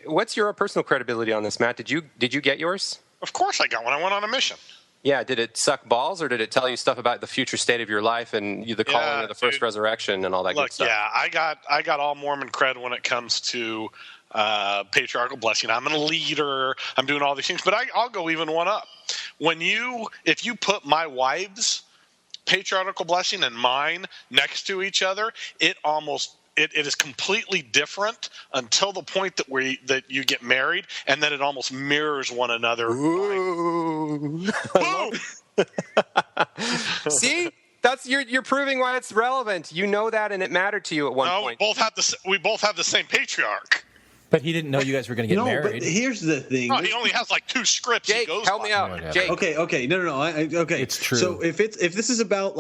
what's your personal credibility on this, Matt? Did you get yours? Of course I got one. I went on a mission. Yeah, did it suck balls, or did it tell you stuff about the future state of your life and the calling of the first resurrection and all that good stuff? Yeah, I got all Mormon cred when it comes to patriarchal blessing. I'm a leader. I'm doing all these things, but I'll go even one up. If you put my wife's patriarchal blessing and mine next to each other, it is completely different until the point that you get married, and then it almost mirrors one another. Ooh. See, you're proving why it's relevant. You know that, and it mattered to you at one point. We both have the same patriarch. But he didn't know you guys were going to get married. But here's the thing. No, he only has 2 scripts. Jake, help me out. Jake. Okay. No. Okay. It's true. So if this is about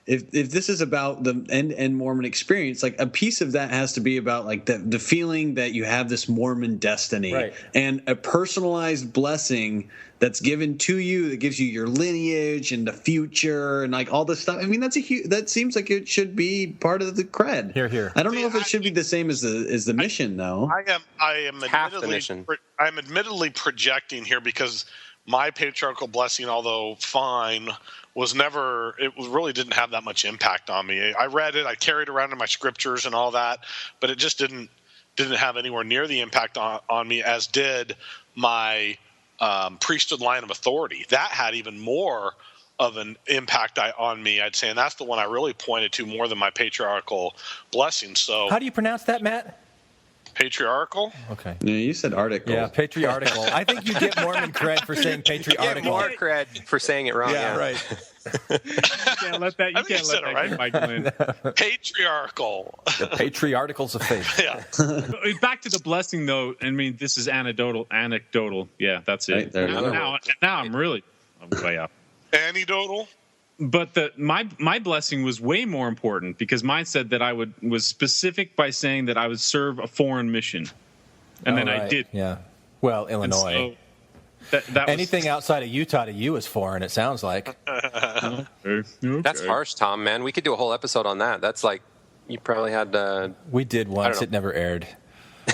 if this is about the end Mormon experience, a piece of that has to be about the feeling that you have this Mormon destiny, right, and a personalized blessing that's given to you that gives you your lineage and the future and all this stuff. I mean, that seems like it should be part of the cred. Here. I don't know if it should be the same as the mission, though. I am half the mission. I'm admittedly projecting here because my patriarchal blessing, although fine, really didn't have that much impact on me. I read it, I carried around in my scriptures and all that, but it just didn't have anywhere near the impact on me as did my priesthood line of authority. That had even more of an impact on me, I'd say, and that's the one I really pointed to more than my patriarchal blessing. So, how do you pronounce that, Matt? Patriarchal? Okay. Yeah, you said article. Yeah, patriarchal. I think you get Mormon cred for saying patriarchal. You get more cred for saying it wrong. Yeah, right. You can't let that. You can't let that get Michael in. Patriarchal. The patriarchals of faith. Yeah. Back to the blessing, though. I mean, this is anecdotal. Yeah, that's it. Right, there you go. Now I'm way up. Anecdotal? But my blessing was way more important because mine said that I was specific by saying that I would serve a foreign mission, and then I did. Yeah. Well, Illinois. So that anything outside of Utah to you is foreign. It sounds like. Okay. That's harsh, Tom. Man, we could do a whole episode on that. That's like you probably had. We did once. It never aired.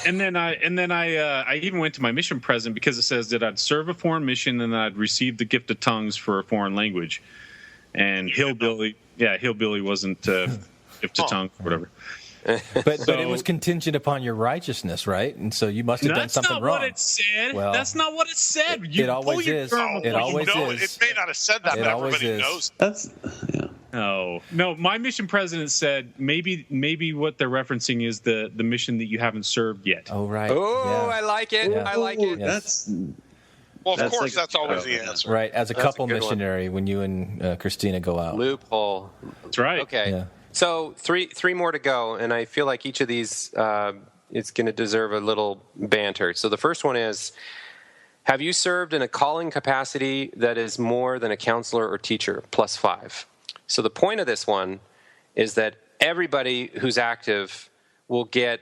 And then I even went to my mission president because it says that I'd serve a foreign mission and I'd receive the gift of tongues for a foreign language. And hillbilly wasn't gift of tongue or whatever. But it was contingent upon your righteousness, right? And so you must have done something wrong. That's not what it said. Well, that's not what it said. It always is. It always is. It may not have said that, but everybody knows. No. My mission president said maybe what they're referencing is the mission that you haven't served yet. Oh, right. Oh, yeah. I like it. Yeah. I like it. Yes. Well, of course, that's always the answer. Right, as a couple missionary when you and Christina go out. Loophole. That's right. Okay. Yeah. So three more to go, and I feel like each of these is going to deserve a little banter. So the first one is, have you served in a calling capacity that is more than a counselor or teacher, +5? So the point of this one is that everybody who's active will get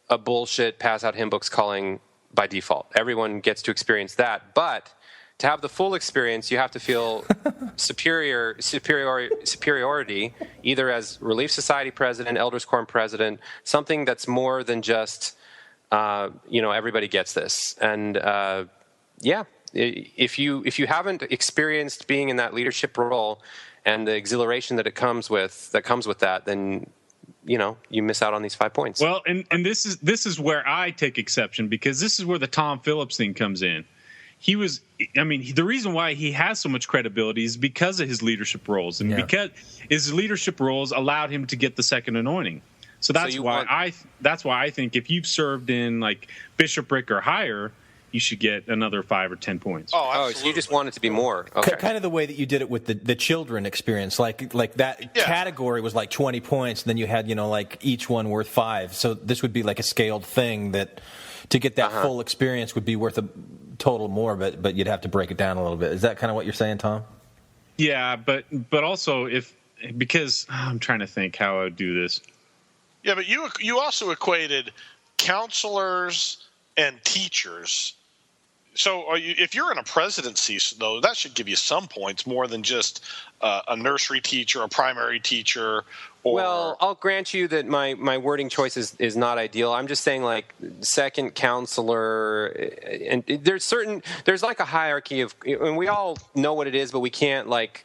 a bullshit pass-out hymn books calling by default. Everyone gets to experience that. But to have the full experience, you have to feel superiority, either as Relief Society president, Elders Quorum president, something that's more than just, everybody gets this. And if you haven't experienced being in that leadership role and the exhilaration that comes with that, then you miss out on these 5 points. Well, and this is where I take exception because this is where the Tom Phillips thing comes in. The reason why he has so much credibility is because of his leadership roles, and because his leadership roles allowed him to get the second anointing. So that's why I think if you've served in like bishopric or higher, you should get another 5 or 10 points. Oh, so you just want it to be more. Okay. Kind of the way that you did it with the children experience, like that category was like 20 points, and then you had like each one worth 5. So this would be like a scaled thing that to get that full experience would be worth a total more, but you'd have to break it down a little bit. Is that kind of what you're saying, Tom? Yeah, but also because I'm trying to think how I would do this. Yeah, but you also equated counselors and teachers. So if you're in a presidency, though, that should give you some points more than just a nursery teacher, a primary teacher. Well, I'll grant you that my wording choice is not ideal. I'm just saying like second counselor, and there's like a hierarchy of, and we all know what it is, but we can't like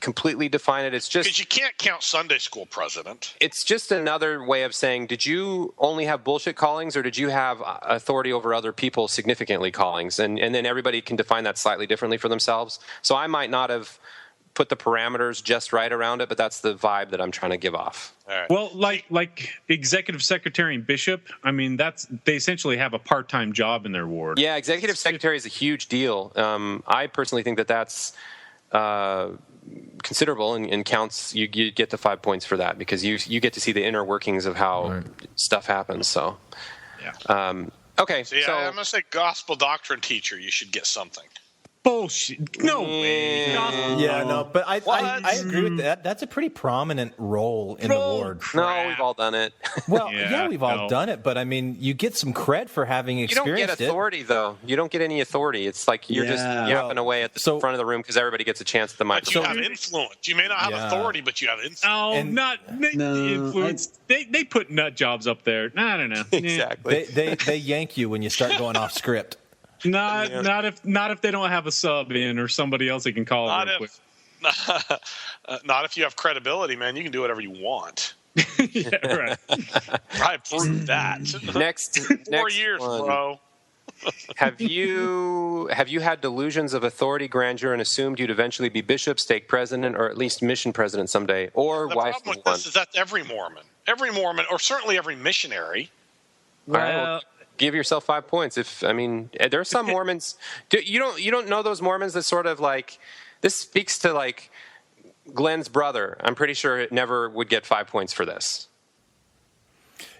completely define it. It's just because you can't count Sunday school president. It's just another way of saying, did you only have bullshit callings, or did you have authority over other people significantly callings? And then everybody can define that slightly differently for themselves. So I might not have put the parameters just right around it, but that's the vibe that I'm trying to give off. All right. Well, like executive secretary and bishop, I mean, they essentially have a part-time job in their ward. Yeah, executive secretary is a huge deal. I personally think that's considerable and counts. You get the 5 points for that because you get to see the inner workings of how stuff happens. So, okay. So, I'm going to say gospel doctrine teacher. You should get something. Bullshit. No way. Yeah, no, but I agree with that. That's a pretty prominent role in the ward. No, we've all done it. Well, we've all done it, but I mean, you get some cred for having experienced it. You don't get authority, though. You don't get any authority. It's like you're just yapping away at the front of the room because everybody gets a chance at the microphone. But you have influence. You may not have authority, but you have influence. Oh, influence. They put nut jobs up there. I don't know. Exactly. They yank you when you start going off script. Not if they don't have a sub in or somebody else they can call. Not if you have credibility, man. You can do whatever you want. Yeah, right. I proved that. Next 4 years, one. bro. Have you had delusions of authority, grandeur, and assumed you'd eventually be bishop, stake president, or at least mission president someday, or The wife problem of with one? this is that's every Mormon, or certainly every missionary. All right, well, give yourself 5 points. There are some Mormons. You don't know those Mormons that sort of like. This speaks to like Glenn's brother. I'm pretty sure it never would get 5 points for this.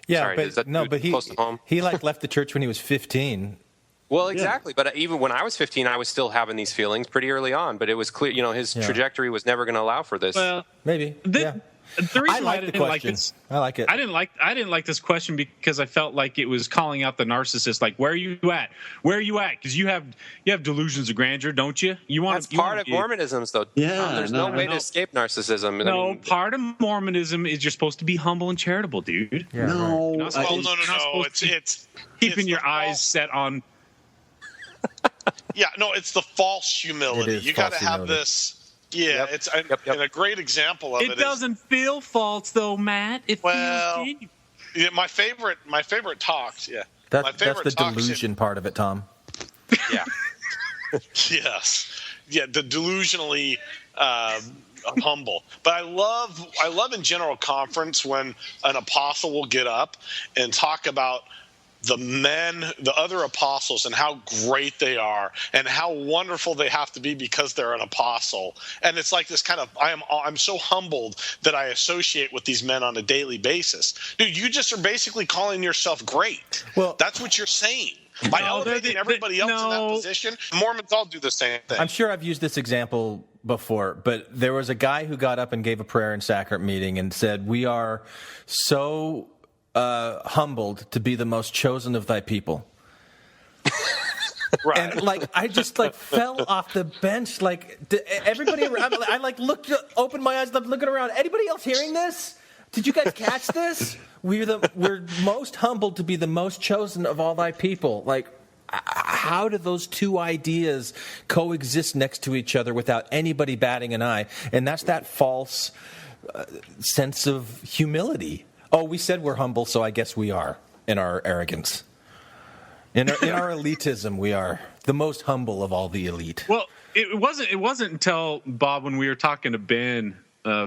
Yeah, Sorry, but he like left the church when he was 15. Well, exactly. Yeah. But even when I was 15, I was still having these feelings pretty early on. But it was clear, his trajectory was never going to allow for this. Well, maybe. The reason I didn't like this. I like it. I didn't like this question because I felt like it was calling out the narcissist. Like, where are you at? Where are you at? Because you have delusions of grandeur, don't you? That's part of Mormonism, though. Yeah, there's no way to escape narcissism. No, part of Mormonism is you're supposed to be humble and charitable, dude. Yeah, no, no. It's keeping your eyes set on. Yeah, no, it's the false humility. You got to have this. Yeah, yep. And a great example of it. It doesn't feel false though, Matt. It feels genuine. Yeah, my favorite talks. Yeah, that's the delusion part of it, Tom. Yeah. Yes. Yeah, the delusionally humble. But I love in general conference when an apostle will get up and talk about the other apostles and how great they are and how wonderful they have to be because they're an apostle. And it's like this kind of, I'm so humbled that I associate with these men on a daily basis. Dude, you just are basically calling yourself great. Well, that's what you're saying. By elevating everybody else in that position, Mormons all do the same thing. I'm sure I've used this example before, but there was a guy who got up and gave a prayer in sacrament meeting and said, "We are so humbled to be the most chosen of thy people." Right. And I just fell off the bench. Everybody around, I opened my eyes, looking around. Anybody else hearing this? Did you guys catch this? We're most humbled to be the most chosen of all thy people. How do those two ideas coexist next to each other without anybody batting an eye? And that's that false sense of humility. Oh, we said we're humble, so I guess we are in our arrogance. In our elitism, we are the most humble of all the elite. Well, it wasn't until, Bob, when we were talking to Ben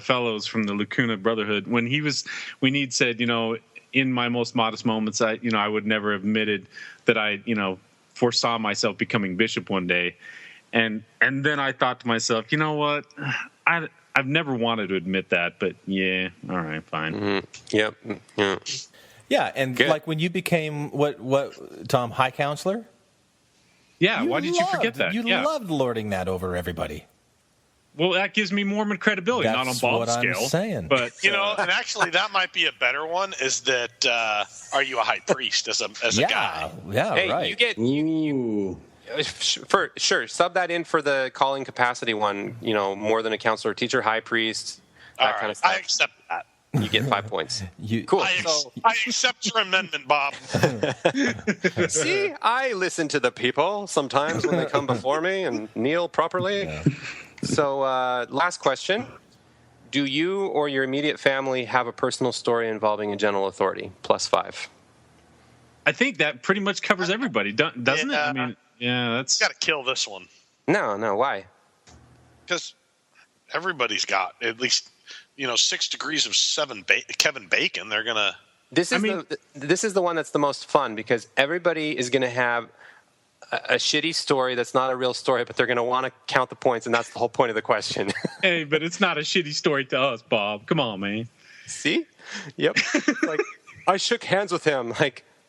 Fellows from the Lacuna Brotherhood, when he'd said, in my most modest moments, I would never have admitted that I, foresaw myself becoming bishop one day. And then I thought to myself, you know what? I've never wanted to admit that, but yeah, all right, fine. Mm-hmm. Yep. Yeah. Yeah, and Good. when you became what Tom, high counselor? Yeah, why did you forget that? You loved lording that over everybody. Well, that gives me Mormon credibility, That's not on Bob's scale. I'm saying. But and actually that might be a better one. Is that are you a high priest as a guy? Yeah, hey, right. You get for sure. Sub that in for the calling capacity one. More than a counselor, teacher, high priest, that kind of stuff. I accept that. You get 5 points. Cool. I accept your amendment, Bob. See, I listen to the people sometimes when they come before me and kneel properly. Yeah. So, last question. Do you or your immediate family have a personal story involving a general authority? +5. I think that pretty much covers everybody, doesn't it? I mean, yeah, that's... Got to kill this one. No, why? Because everybody's got at least... 6 degrees of Kevin Bacon. They're gonna. This is the one that's the most fun because everybody is going to have a shitty story that's not a real story, but they're going to want to count the points, and that's the whole point of the question. Hey, but it's not a shitty story to us, Bob. Come on, man. See? Yep. I shook hands with him.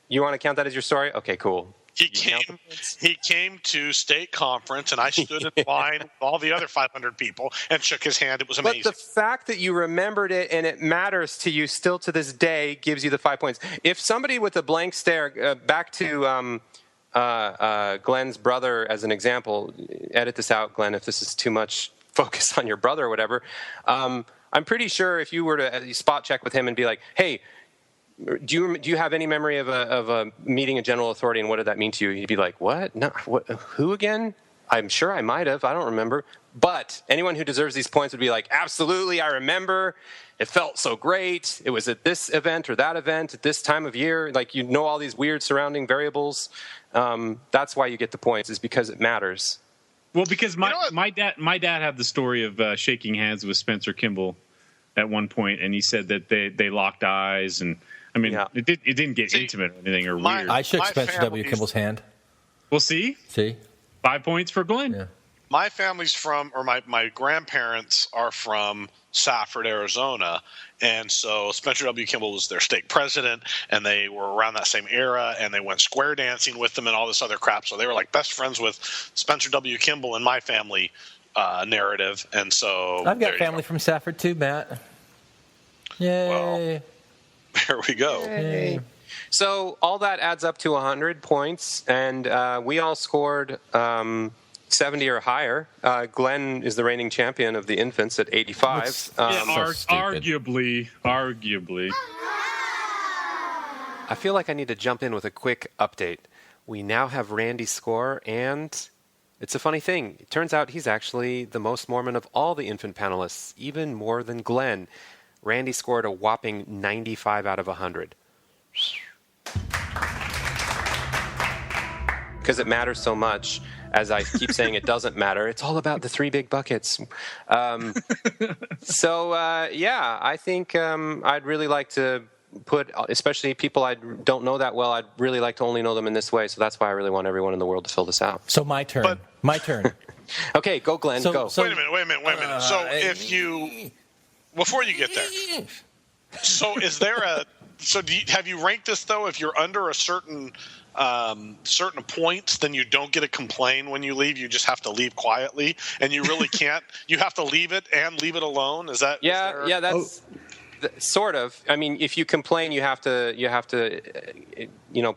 You want to count that as your story? Okay, cool. He came to state conference, and I stood in line with all the other 500 people and shook his hand. It was amazing. But the fact that you remembered it and it matters to you still to this day gives you the 5 points. If somebody with a blank stare, back to Glenn's brother as an example, edit this out, Glenn, if this is too much focus on your brother or whatever. I'm pretty sure if you were to spot check with him and be like, hey, do you have any memory of a meeting a general authority and what did that mean to you? He'd be like, what? No, what? Who again? I'm sure I might have. I don't remember. But anyone who deserves these points would be like, absolutely, I remember. It felt so great. It was at this event or that event at this time of year. Like, you know all these weird surrounding variables. That's why you get the points, is because it matters. Well, because my dad had the story of shaking hands with Spencer Kimball at one point, and he said that they locked eyes, and I mean, it didn't get intimate or anything or weird. I shook Spencer W. Kimball's hand. Well, see, 5 points for Glenn. Yeah. My family's my grandparents are from Safford, Arizona, and so Spencer W. Kimball was their stake president, and they were around that same era, and they went square dancing with them and all this other crap. So they were like best friends with Spencer W. Kimball in my family narrative, and so I've got family from Safford too, Matt. Yay! Well, there we go. Yay. So all that adds up to 100 points, and we all scored 70 or higher. Glenn is the reigning champion of the infants at 85. Arguably. I feel like I need to jump in with a quick update. We now have Randy's score, and it's a funny thing. It turns out he's actually the most Mormon of all the infant panelists, even more than Glenn. Randy scored a whopping 95 out of 100. Because it matters so much. As I keep saying, it doesn't matter. It's all about the 3 big buckets. I think I'd really like to put, especially people I don't know that well, I'd really like to only know them in this way. So that's why I really want everyone in the world to fill this out. So my turn. Okay, go, Glenn, go. Wait a minute. So before you get there, so is there have you ranked this, though? If you're under a certain points, then you don't get to complain when you leave. You just have to leave quietly, and you really can't. You have to leave it and leave it alone. Is that? Yeah, that's sort of. I mean, if you complain, you have to,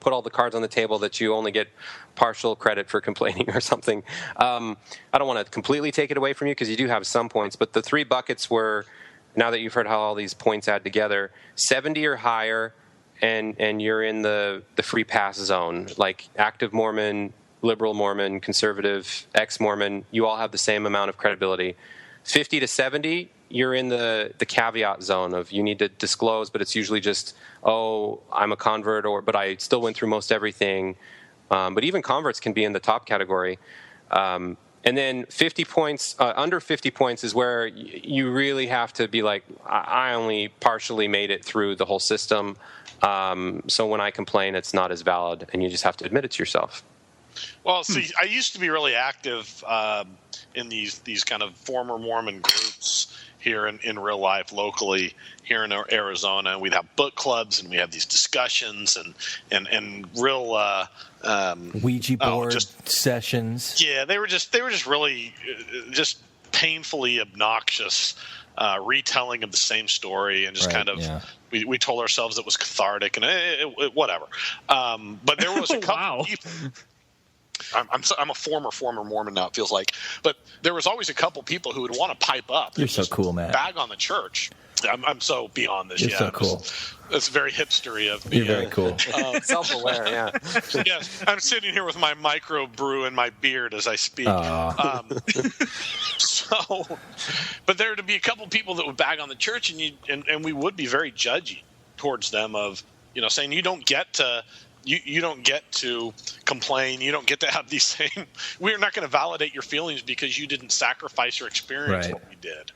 put all the cards on the table that you only get partial credit for complaining or something. I don't want to completely take it away from you because you do have some points, but the 3 buckets were, now that you've heard how all these points add together, 70 or higher. And you're in the free pass zone, like active Mormon, liberal Mormon, conservative, ex-Mormon. You all have the same amount of credibility. 50 to 70, you're in the caveat zone of you need to disclose, but it's usually just, I'm a convert, but I still went through most everything. But even converts can be in the top category. And then 50 points, under 50 points is where you really have to be like, I only partially made it through the whole system. So when I complain, it's not as valid, and you just have to admit it to yourself. Well, see, I used to be really active in these kind of former Mormon groups here in real life locally here in Arizona. We'd have book clubs, and we had these discussions and real Ouija board sessions. Yeah, they were just really just painfully obnoxious retelling of the same story, and just we told ourselves it was cathartic and whatever. But there was a couple people. I'm a former Mormon now, it feels like. But there was always a couple people who would want to pipe up. You're so cool, man. Bag on the church. I'm so beyond this. You're so cool. It's very hipstery of me. You're very cool. Self-aware, yeah. Yes, I'm sitting here with my micro brew and my beard as I speak. But there would be a couple people that would bag on the church, and we would be very judgy towards them of, saying you don't get to. You don't get to complain. You don't get to have these same. We're not going to validate your feelings because you didn't sacrifice or experience what we did.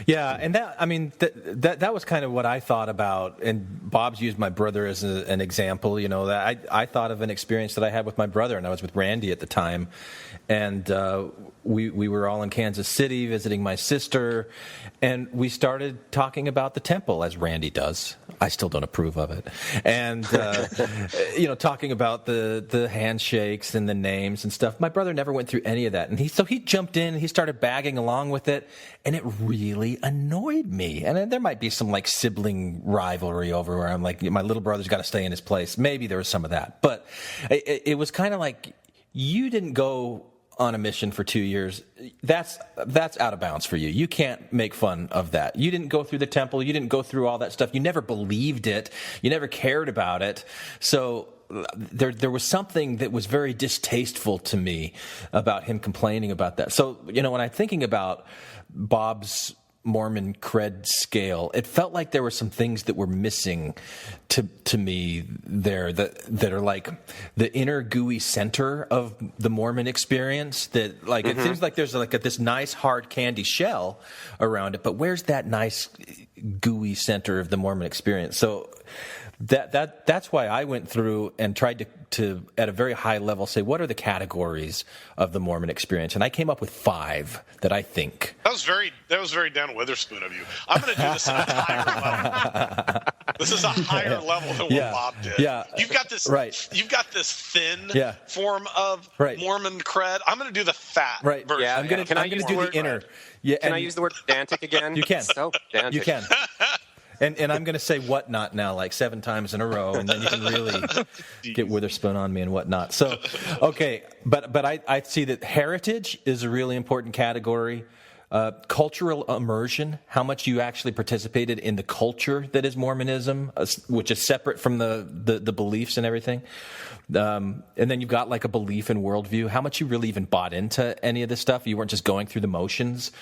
Yeah, and that was kind of what I thought about. And Bob's used my brother as an example. That I thought of an experience that I had with my brother, and I was with Randy at the time, and we were all in Kansas City visiting my sister, and we started talking about the temple, as Randy does. I still don't approve of it. And, talking about the handshakes and the names and stuff. My brother never went through any of that. And he jumped in and he started bagging along with it. And it really annoyed me. And there might be some sibling rivalry over where I'm like, my little brother's got to stay in his place. Maybe there was some of that. But it was kind of like, you didn't go on a mission for 2 years. That's out of bounds for you. You can't make fun of that. You didn't go through the temple. You didn't go through all that stuff. You never believed it. You never cared about it. So there was something that was very distasteful to me about him complaining about that. So, when I'm thinking about Bob's Mormon Cred Scale, it felt like there were some things that were missing to me there that are like the inner gooey center of the Mormon experience. That like it seems like there's like this nice hard candy shell around it, but where's that nice gooey center of the Mormon experience? So that's why I went through and tried to at a very high level say, what are the categories of the Mormon experience? And I came up with 5 that I think. That was very Dan Witherspoon of you. I'm going to do this at a higher level. This is a higher level than what Bob did. Yeah. You've got this You've got this thin form of Mormon cred. I'm going to do the fat version. Yeah, I'm going to do the inner. Yeah, can I use the word pedantic again? You can. So pedantic. You can. And I'm going to say whatnot now like 7 times in a row, and then you can really get Witherspoon on me and whatnot. So, okay, but I see that heritage is a really important category. Cultural immersion, how much you actually participated in the culture that is Mormonism, which is separate from the beliefs and everything. And then you've got like a belief and worldview, how much you really even bought into any of this stuff. You weren't just going through the motions.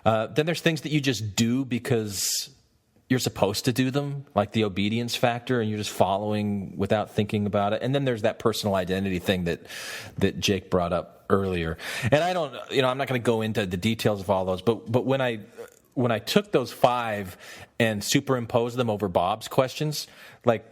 Then there's things that you just do because you're supposed to do them, like the obedience factor, and you're just following without thinking about it. And then there's that personal identity thing that Jake brought up earlier. And I don't, I'm not going to go into the details of all those, but when I took those 5 and superimposed them over Bob's questions, like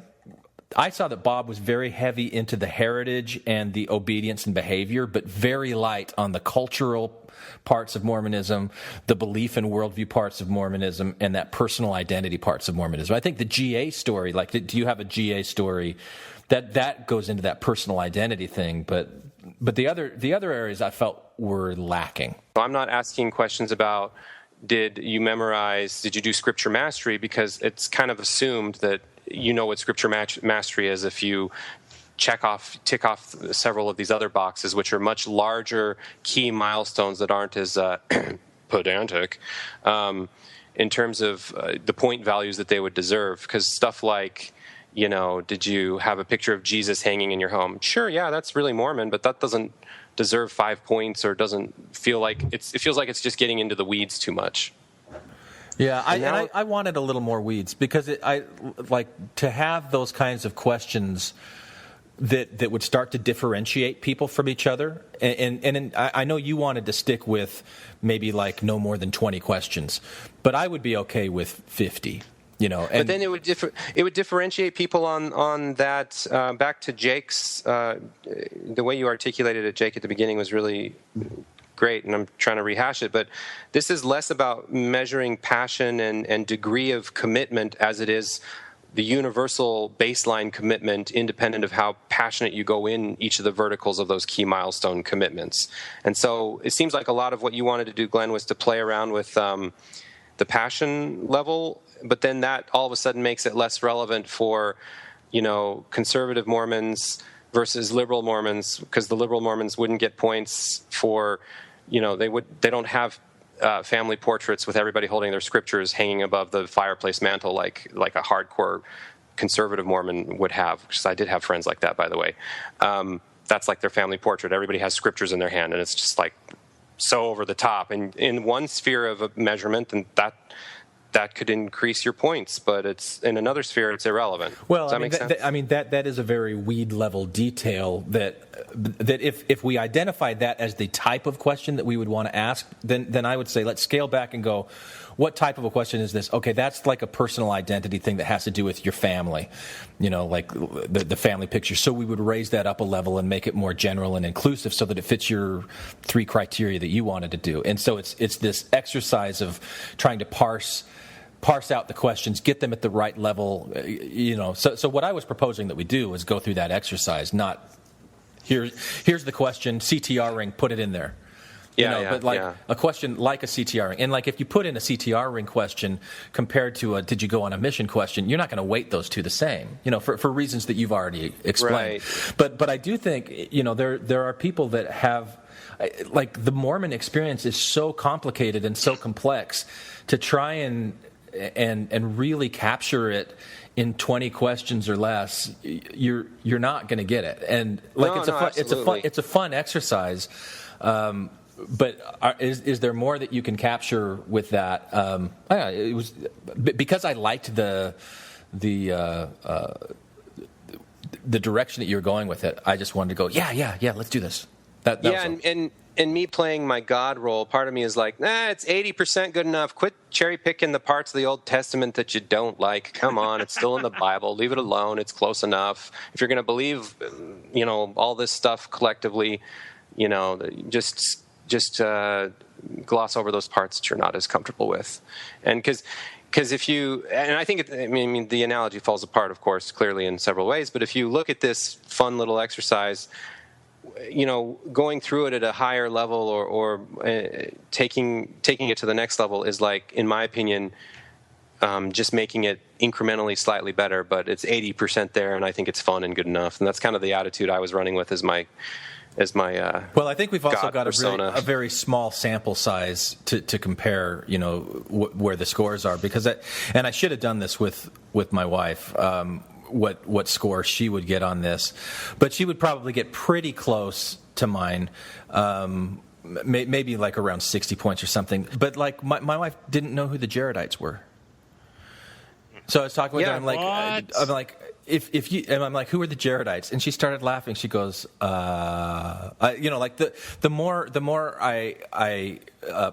I saw that Bob was very heavy into the heritage and the obedience and behavior, but very light on the cultural parts of Mormonism, the belief and worldview parts of Mormonism, and that personal identity parts of Mormonism. I think the GA story, like, do you have a GA story that goes into that personal identity thing? But the other areas I felt were lacking. I'm not asking questions about did you do scripture mastery, because it's kind of assumed that you know what scripture mastery is if you tick off several of these other boxes, which are much larger key milestones that aren't as pedantic in terms of the point values that they would deserve. Because stuff like, did you have a picture of Jesus hanging in your home? Sure, yeah, that's really Mormon, but that doesn't deserve 5 points, or doesn't feel like it feels like it's just getting into the weeds too much. Yeah, I wanted a little more weeds, because I like to have those kinds of questions that would start to differentiate people from each other. And I know you wanted to stick with maybe like no more than 20 questions, but I would be okay with 50. But then it would differentiate people on that. Back to Jake's, the way you articulated it, Jake, at the beginning was really great, and I'm trying to rehash it. But this is less about measuring passion and degree of commitment as it is the universal baseline commitment, independent of how passionate you go in each of the verticals of those key milestone commitments. And so it seems like a lot of what you wanted to do, Glenn, was to play around with the passion level, but then that all of a sudden makes it less relevant for, conservative Mormons versus liberal Mormons, because the liberal Mormons wouldn't get points for, they don't have family portraits with everybody holding their scriptures hanging above the fireplace mantle like a hardcore conservative Mormon would have, because I did have friends like that, by the way. That's like their family portrait. Everybody has scriptures in their hand, and it's just like so over the top. And in one sphere of a measurement, and that could increase your points, but it's in another sphere it's irrelevant. Well, Does that make sense? That is a very weed level detail that if we identified that as the type of question that we would want to ask, then I would say let's scale back and go, what type of a question is this? Okay, that's like a personal identity thing that has to do with your family, like the family picture. So we would raise that up a level and make it more general and inclusive so that it fits your 3 criteria that you wanted to do. And so it's this exercise of trying to parse out the questions, get them at the right level, So what I was proposing that we do is go through that exercise, not here's the question, CTR ring, put it in there. A question like a CTR ring. And like if you put in a CTR ring question compared to a did you go on a mission question, you're not going to weight those two the same, for reasons that you've already explained. Right. But I do think, there are people that have, like the Mormon experience is so complicated and so complex to try and really capture it in 20 questions or less, you're not going to get it. And like it's a fun exercise. But is there more that you can capture with that? It was because I liked the direction that you were going with it. I just wanted to go, yeah, let's do this. And me playing my God role, part of me is like, it's 80% good enough. Quit cherry picking the parts of the Old Testament that you don't like. Come on, it's still in the Bible. Leave it alone. It's close enough. If you're going to believe, all this stuff collectively, just gloss over those parts that you're not as comfortable with. And because if you, and I think, the analogy falls apart, of course, clearly in several ways, but if you look at this fun little exercise, going through it at a higher level or taking it to the next level is like, in my opinion, just making it incrementally slightly better, but it's 80% there, and I think it's fun and good enough. And that's kind of the attitude I was running with as my well, I think we've also got a very small sample size to compare, where the scores are, because and I should have done this with my wife. What score she would get on this, but she would probably get pretty close to mine, maybe like around 60 points or something. But like my wife didn't know who the Jaredites were, so I was talking with her. I'm like, if you, and I'm like, who are the Jaredites? And she started laughing. She goes, like the more I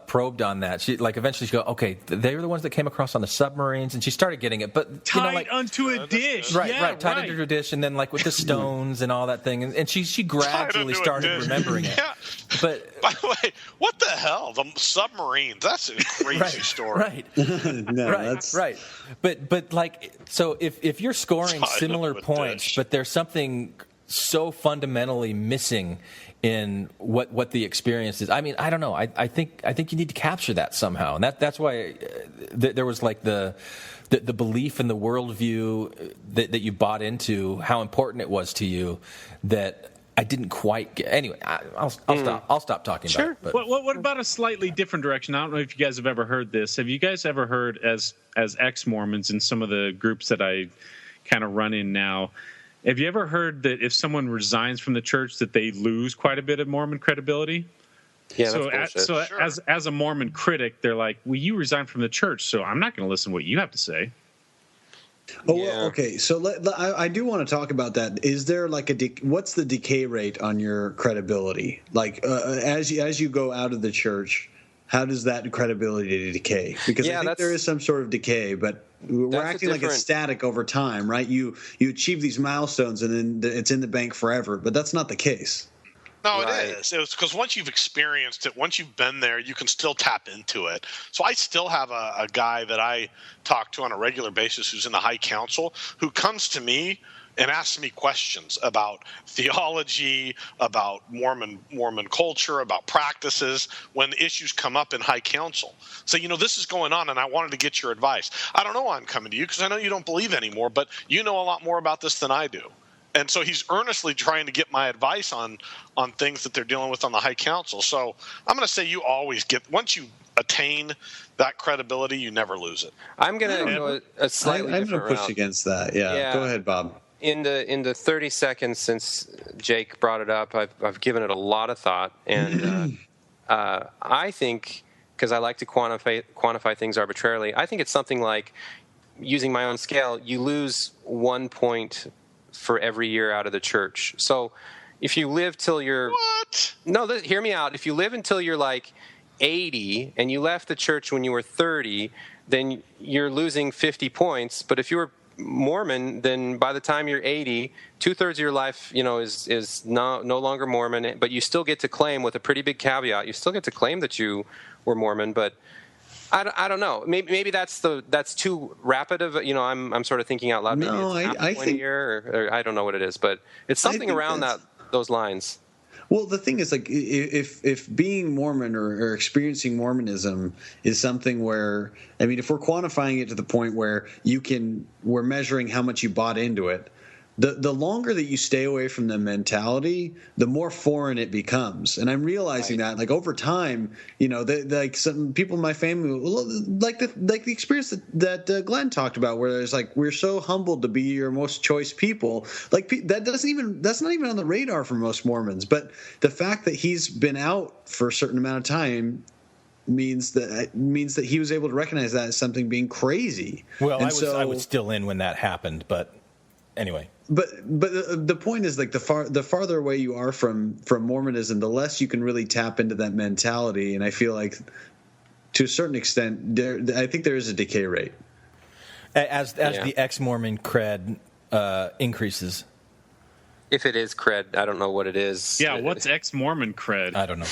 probed on that, she eventually she go, okay, they were the ones that came across on the submarines, and she started getting it. But tied onto a dish, right, tied into a dish, and then with the stones and all that thing, and she gradually started remembering it. Yeah. But by the way, what the hell? The submarines—that's a crazy story. Right. That's right. But so if you're scoring similar points, but there's something so fundamentally missing in what the experience is. I don't know. I think you need to capture that somehow, and that's why there was the belief in the worldview that you bought into, how important it was to you, that I didn't quite get. Anyway, I'll stop talking about it. But. What about a slightly different direction? I don't know if you guys have ever heard this. Have you guys ever heard, as ex-Mormons in some of the groups that I kind of run in now, have you ever heard that if someone resigns from the church that they lose quite a bit of Mormon credibility? Yeah, so as a Mormon critic, they're like, well, you resigned from the church, so I'm not going to listen to what you have to say. Oh, well, okay. So I do want to talk about that. Is there what's the decay rate on your credibility? As you go out of the church, how does that credibility decay? Because I think there is some sort of decay, but we're acting like it's static over time, right? You achieve these milestones and then it's in the bank forever, but that's not the case. No, it is. It's because once you've experienced it, once you've been there, you can still tap into it. So I still have a guy that I talk to on a regular basis who's in the High Council who comes to me and asks me questions about theology, about Mormon culture, about practices when issues come up in High Council. So, this is going on, and I wanted to get your advice. I don't know why I'm coming to you because I know you don't believe anymore, but you know a lot more about this than I do. And so he's earnestly trying to get my advice on things that they're dealing with on the High Council. So I'm going to say you always once you attain that credibility, you never lose it. I'm going to go a slightly different route. I'm going to push against that. Yeah. Go ahead, Bob. In the 30 seconds since Jake brought it up, I've given it a lot of thought, and I think, because I like to quantify things arbitrarily, I think it's something like, using my own scale, you lose 1 point for every year out of the church. So if you live till you're... What? No, hear me out. If you live until you're 80 and you left the church when you were 30, then you're losing 50 points. But if you were Mormon, then by the time you're 80, 2/3 of your life, is no longer Mormon, but you still get to claim, with a pretty big caveat, you still get to claim that you were Mormon, but I don't know. Maybe that's too rapid of. I'm sort of thinking out loud. Maybe I think 1 year, or I don't know what it is, but it's something around those lines. Well, the thing is, if being Mormon or experiencing Mormonism is something where, if we're quantifying it to the point where we're measuring how much you bought into it, the longer that you stay away from the mentality, the more foreign it becomes. And I'm realizing that, like, over time, like some people in my family, like the experience that Glenn talked about, where there's like, we're so humbled to be your most choice people. Like, that's not even on the radar for most Mormons. But the fact that he's been out for a certain amount of time means that he was able to recognize that as something being crazy. Well, I was still in when that happened, but anyway. But the point is, like, the farther away you are from Mormonism, the less you can really tap into that mentality. And I feel like, to a certain extent, I think there is a decay rate as the ex-Mormon cred increases. If it is cred, I don't know what it is. Yeah, what's ex-Mormon cred? I don't know.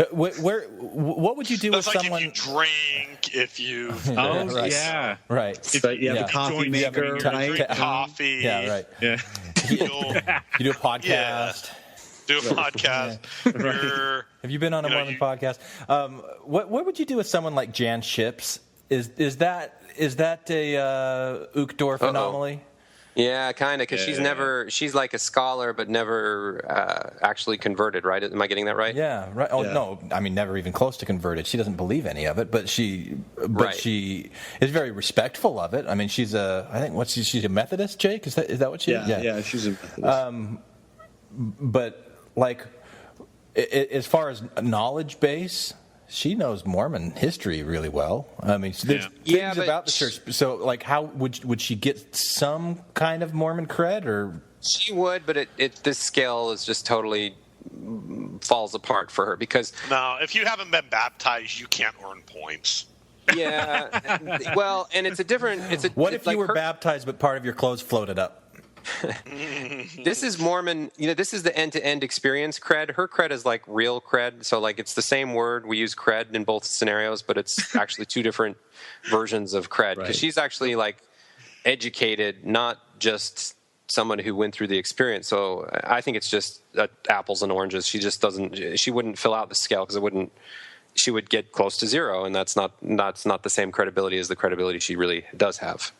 What would you do with someone? If you drink, if you... Oh, right. Yeah. Right. If you have a coffee maker, drink coffee. Yeah, right. Yeah. You do a podcast. Yeah. Do a podcast. Right. Have you been on a Mormon podcast? What would you do with someone like Jan Ships? Is that a Uchtdorf anomaly? Yeah, kind of, because she's like a scholar, but never actually converted, right? Am I getting that right? Yeah, right. Oh, no, I mean, never even close to converted. She doesn't believe any of it, but she is very respectful of it. I mean, she's she's a Methodist, Jake? Is that what she is? Yeah, she's a Methodist. But, like, as far as knowledge base, she knows Mormon history really well. I mean, there's things about the church. So, like, how would she get some kind of Mormon cred? Or she would, but this scale is just totally falls apart for her because if you haven't been baptized, you can't earn points. Yeah, well, and it's a different. What if you were baptized, but part of your clothes floated up? This is Mormon, this is the end-to-end experience cred. Her cred is like real cred, so like it's the same word. We use cred in both scenarios, but it's actually two different versions of cred because she's actually like educated, not just someone who went through the experience. So I think it's just apples and oranges. She just doesn't. She wouldn't fill out the scale because she would get close to zero, and that's not the same credibility as the credibility she really does have.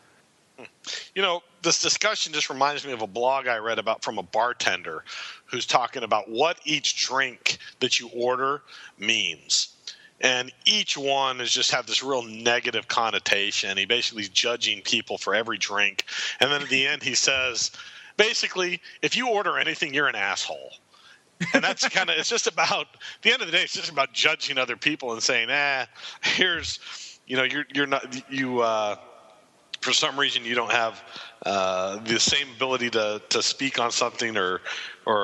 This discussion just reminds me of a blog I read about from a bartender who's talking about what each drink that you order means. And each one has just have this real negative connotation. He basically is judging people for every drink. And then at the end he says, basically, if you order anything, you're an asshole. And that's it's just about, at the end of the day, it's just about judging other people and saying, here's, you're not, for some reason you don't have the same ability to speak on something or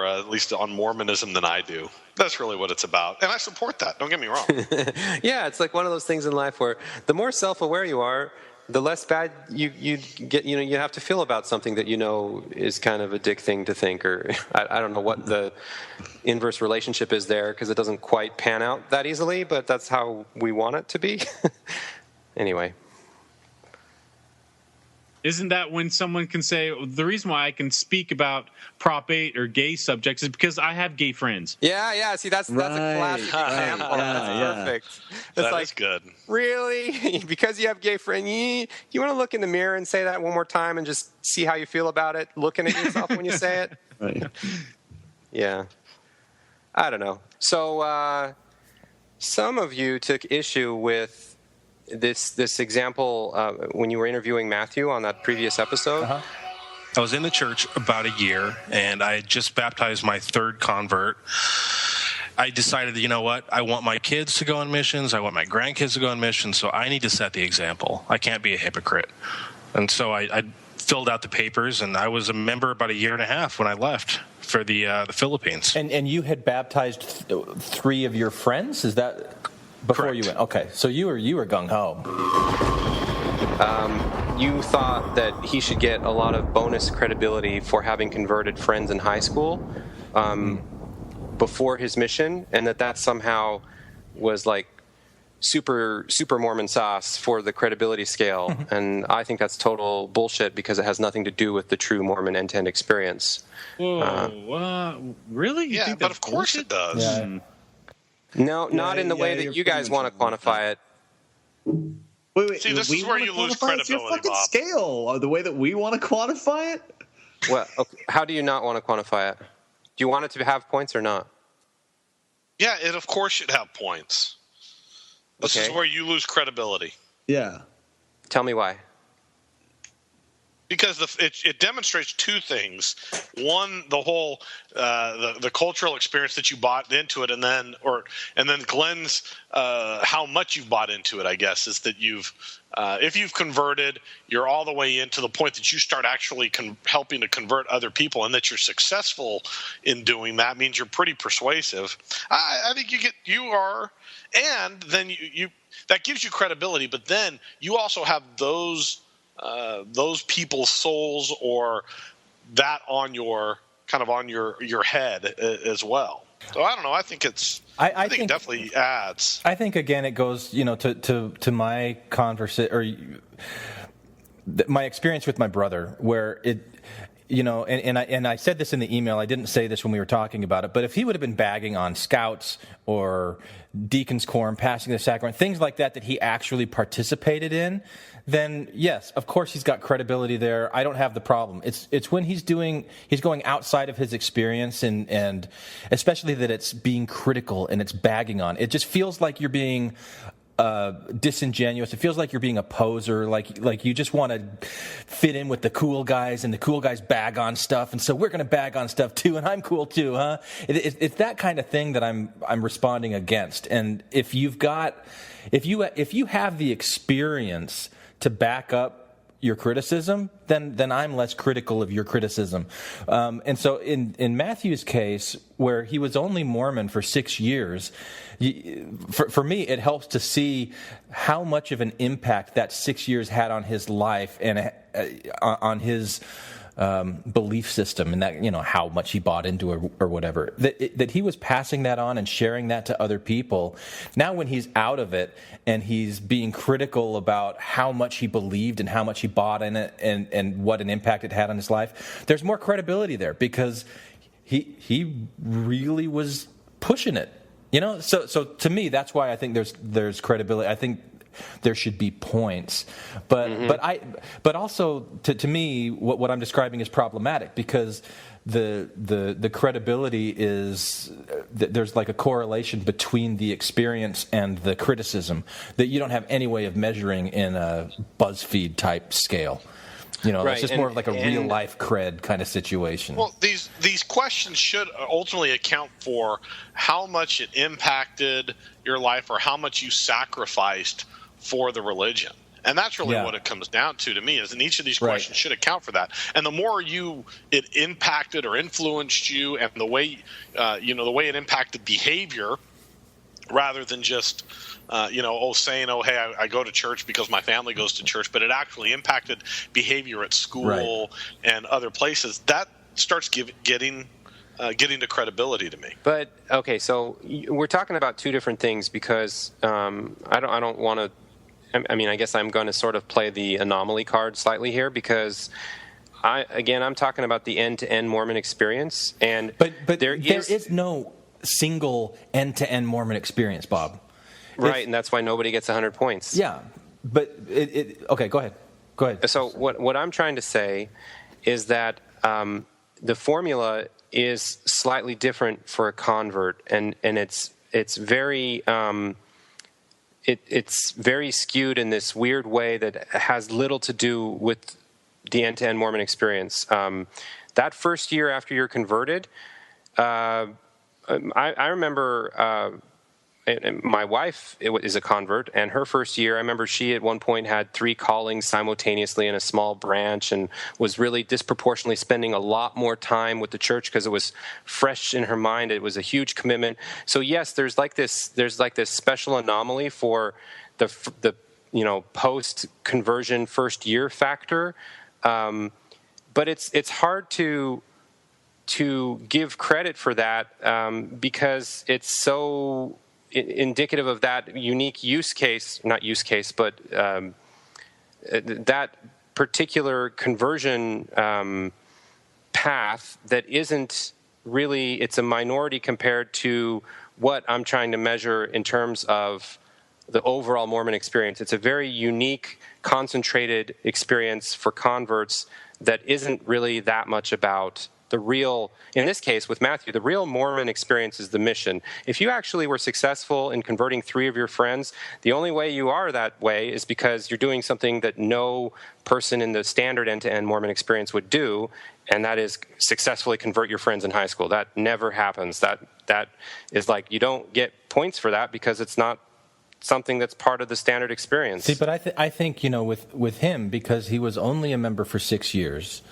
at least on Mormonism than I do. That's really what it's about. And I support that. Don't get me wrong. Yeah, it's like one of those things in life where the more self-aware you are, the less bad you get. You have to feel about something that is kind of a dick thing to think, or I don't know what the inverse relationship is there because it doesn't quite pan out that easily, but that's how we want it to be. Anyway. Isn't that when someone can say, the reason why I can speak about Prop 8 or gay subjects is because I have gay friends? Yeah. See, that's a classic example. That's perfect. That is good. Really? Because you have gay friends, you want to look in the mirror and say that one more time and just see how you feel about it, looking at yourself when you say it? Right. Yeah. I don't know. So some of you took issue with this example when you were interviewing Matthew on that previous episode. Uh-huh. I was in the church about a year, and I had just baptized my third convert. I decided that, you know what, I want my kids to go on missions, I want my grandkids to go on missions, so I need to set the example. I can't be a hypocrite. And so I filled out the papers, and I was a member about a year and a half when I left for the Philippines. And you had baptized 3 of your friends? Is that... Before Correct. You went, okay. So you were gung ho. You thought that he should get a lot of bonus credibility for having converted friends in high school before his mission, and that somehow was like super Mormon sauce for the credibility scale. And I think that's total bullshit because it has nothing to do with the true Mormon end-to-end experience. Whoa, really? You think but of course it does. Yeah. No, not in the way that you guys want to quantify it. Wait. See, this is where you lose credibility, it's your fucking Bob. scale. The way that we want to quantify it? Well, okay. How do you not want to quantify it? Do you want it to have points or not? Yeah, it of course should have points. This is where you lose credibility. Yeah. Tell me why. Because it demonstrates two things. One, the whole the cultural experience that you bought into it, and then Glenn's how much you've bought into it. I guess is that if you've converted, you're all the way into the point that you start actually helping to convert other people, and that you're successful in doing that means you're pretty persuasive. I think you are, and then you that gives you credibility. But then you also have those people's souls or that on your head as well. So I don't know. I think I think it definitely adds. I think again it goes to my my experience with my brother where it. And I said this in the email. I didn't say this when we were talking about it. But if he would have been bagging on scouts or deacon's quorum, passing the sacrament, things like that he actually participated in, then yes, of course he's got credibility there. I don't have the problem. It's when he's going outside of his experience and especially that it's being critical and it's bagging on. It just feels like you're being disingenuous. It feels like you're being a poser, like you just want to fit in with the cool guys, and the cool guys bag on stuff, and so we're going to bag on stuff too, and I'm cool too, huh? It's that kind of thing that I'm responding against. And if you have the experience to back up your criticism, then I'm less critical of your criticism. And so in Matthew's case, where he was only Mormon for 6 years, for me, it helps to see how much of an impact that 6 years had on his life and on his belief system, and that how much he bought into it or whatever. That he was passing that on and sharing that to other people. Now, when he's out of it and he's being critical about how much he believed and how much he bought in it and what an impact it had on his life, there's more credibility there because he really was pushing it. So to me, that's why I think there's credibility. I think there should be points, but also to me, what I'm describing is problematic because the credibility is there's like a correlation between the experience and the criticism that you don't have any way of measuring in a BuzzFeed type scale. Right. It's just more of like a real life cred kind of situation. Well, these questions should ultimately account for how much it impacted your life or how much you sacrificed for the religion. And that's really what it comes down to me, is in each of these questions should account for that. And the more it impacted or influenced you, and the way the way it impacted behavior, rather than just saying, hey, I go to church because my family goes to church, but it actually impacted behavior at school and other places. That starts getting to credibility to me. But okay, so we're talking about two different things because I don't want to. I mean, I guess I'm going to sort of play the anomaly card slightly here because I'm talking about the end-to-end Mormon experience, and but there is no single end-to-end Mormon experience, Bob. Right, and that's why nobody gets 100 points. Yeah, but okay, go ahead. So what I'm trying to say is that the formula is slightly different for a convert, and it's very it's very skewed in this weird way that has little to do with the end-to-end Mormon experience. That first year after you're converted, I remember my wife is a convert, and her first year, I remember she at one point had 3 callings simultaneously in a small branch and was really disproportionately spending a lot more time with the church because it was fresh in her mind. It was a huge commitment. So yes, there's like this special anomaly for the post conversion first year factor, but it's hard to give credit for that because it's so indicative of that unique but that particular conversion path that isn't really, it's a minority compared to what I'm trying to measure in terms of the overall Mormon experience. It's a very unique, concentrated experience for converts that isn't really that much about the real, in this case with Matthew, the real Mormon experience is the mission. If you actually were successful in converting 3 of your friends, the only way you are that way is because you're doing something that no person in the standard end-to-end Mormon experience would do, and that is successfully convert your friends in high school. That never happens. That is like, you don't get points for that because it's not something that's part of the standard experience. See, but I think, with him, because he was only a member for 6 years,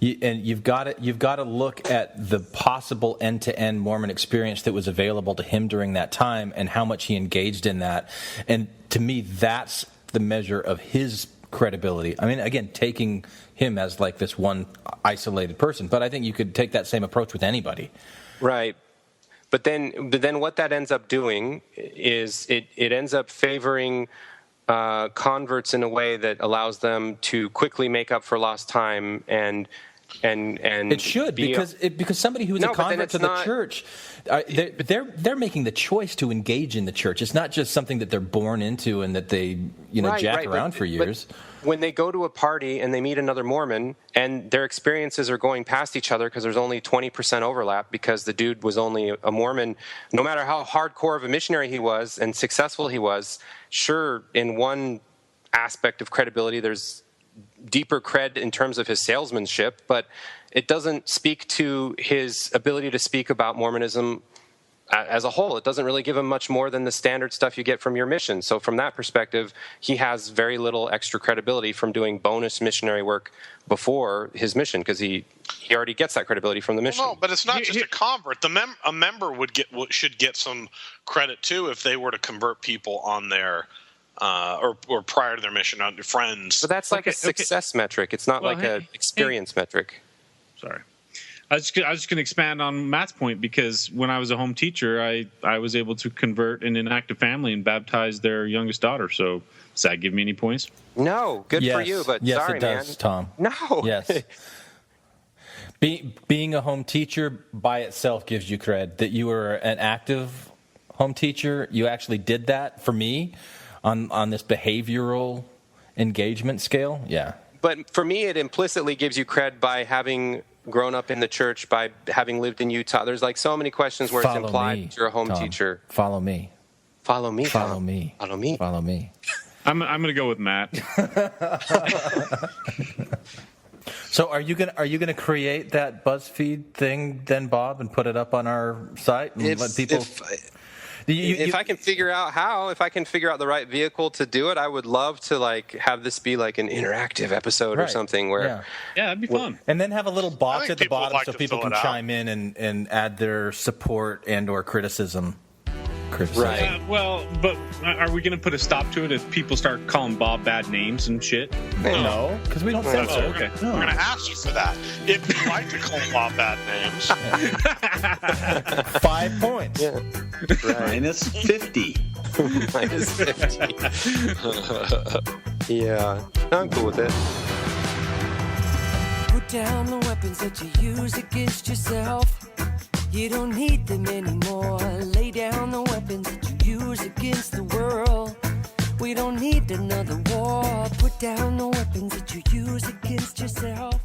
and you've got to look at the possible end-to-end Mormon experience that was available to him during that time and how much he engaged in that. And to me, that's the measure of his credibility. I mean, again, taking him as like this one isolated person, but I think you could take that same approach with anybody. Right. But then what that ends up doing is it ends up favoring converts in a way that allows them to quickly make up for lost time and it should because somebody who's a convert to the church, they're making the choice to engage in the church. It's not just something that they're born into and that they jack around for years. But when they go to a party and they meet another Mormon and their experiences are going past each other because there's only 20% overlap because the dude was only a Mormon, no matter how hardcore of a missionary he was and successful he was, sure, in one aspect of credibility there's deeper cred in terms of his salesmanship, but it doesn't speak to his ability to speak about Mormonism as a whole. It doesn't really give him much more than the standard stuff you get from your mission. So from that perspective, he has very little extra credibility from doing bonus missionary work before his mission because he already gets that credibility from the mission. No, but it's not just a convert. A member should get some credit too if they were to convert people on their or prior to their mission on their friends. So that's like a success metric. It's not like an experience metric. Sorry. I was just going to expand on Matt's point because when I was a home teacher, I was able to convert an inactive family and baptize their youngest daughter. So does that give me any points? No. Good for you, but yes, sorry, it does, man. Tom. No. Yes. Being a home teacher by itself gives you cred. That you were an active home teacher, you actually did that for me on this behavioral engagement scale. Yeah. But for me, it implicitly gives you cred by having grown up in the church, by having lived in Utah. There's like so many questions where it's implied that you're a home teacher. Follow me. Follow me. Follow me. Follow me. Follow me. I'm going to go with Matt. So are you gonna create that BuzzFeed thing then, Bob, and put it up on our site and let people? If I can figure out how, if I can figure out the right vehicle to do it, I would love to like have this be like an interactive episode or something where that'd be fun. And then have a little box at the bottom so people can chime in and add their support and or criticism. Right. Well, but are we going to put a stop to it if people start calling Bob bad names and shit? No, because we don't censor. Oh, okay. We're going to ask you for that. If you like to call Bob bad names. 5 points. Yeah. Right. Minus 50. Minus 50. Yeah. I'm cool with it. Put down the weapons that you use against yourself. You don't need them anymore. Lay down the weapons that you use against the world. We don't need another war. Put down the weapons that you use against yourself.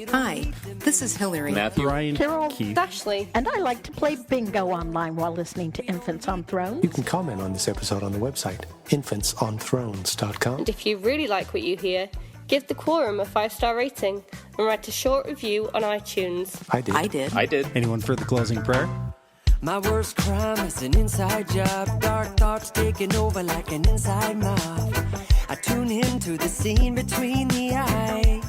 Hi, this is Hillary. Matthew, Ryan, Carol, Keith, Ashley, and I like to play bingo online while listening to Infants on Thrones. You can comment on this episode on the website, infantsonthrones.com. And if you really like what you hear, give the Quorum a 5-star rating and write a short review on iTunes. I did. Anyone for the closing prayer? My worst crime is an inside job. Dark thoughts taking over like an inside mob. I tune into the scene between the eyes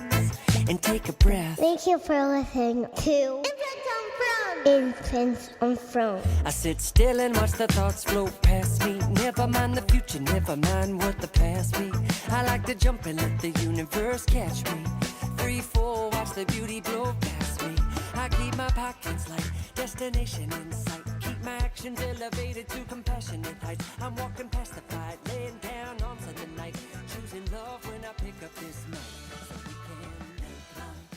and take a breath. Thank you for listening to Infants on Thrones. I sit still and watch the thoughts float past me. Never mind the future, never mind what the past be. I like to jump and let the universe catch me. 3, 4, watch the beauty blow past me. I keep my pockets light, destination in sight. Keep my actions elevated to compassionate heights. I'm walking past the fight, laying down on Sunday night. Choosing love when I pick up this mic, so we can make love.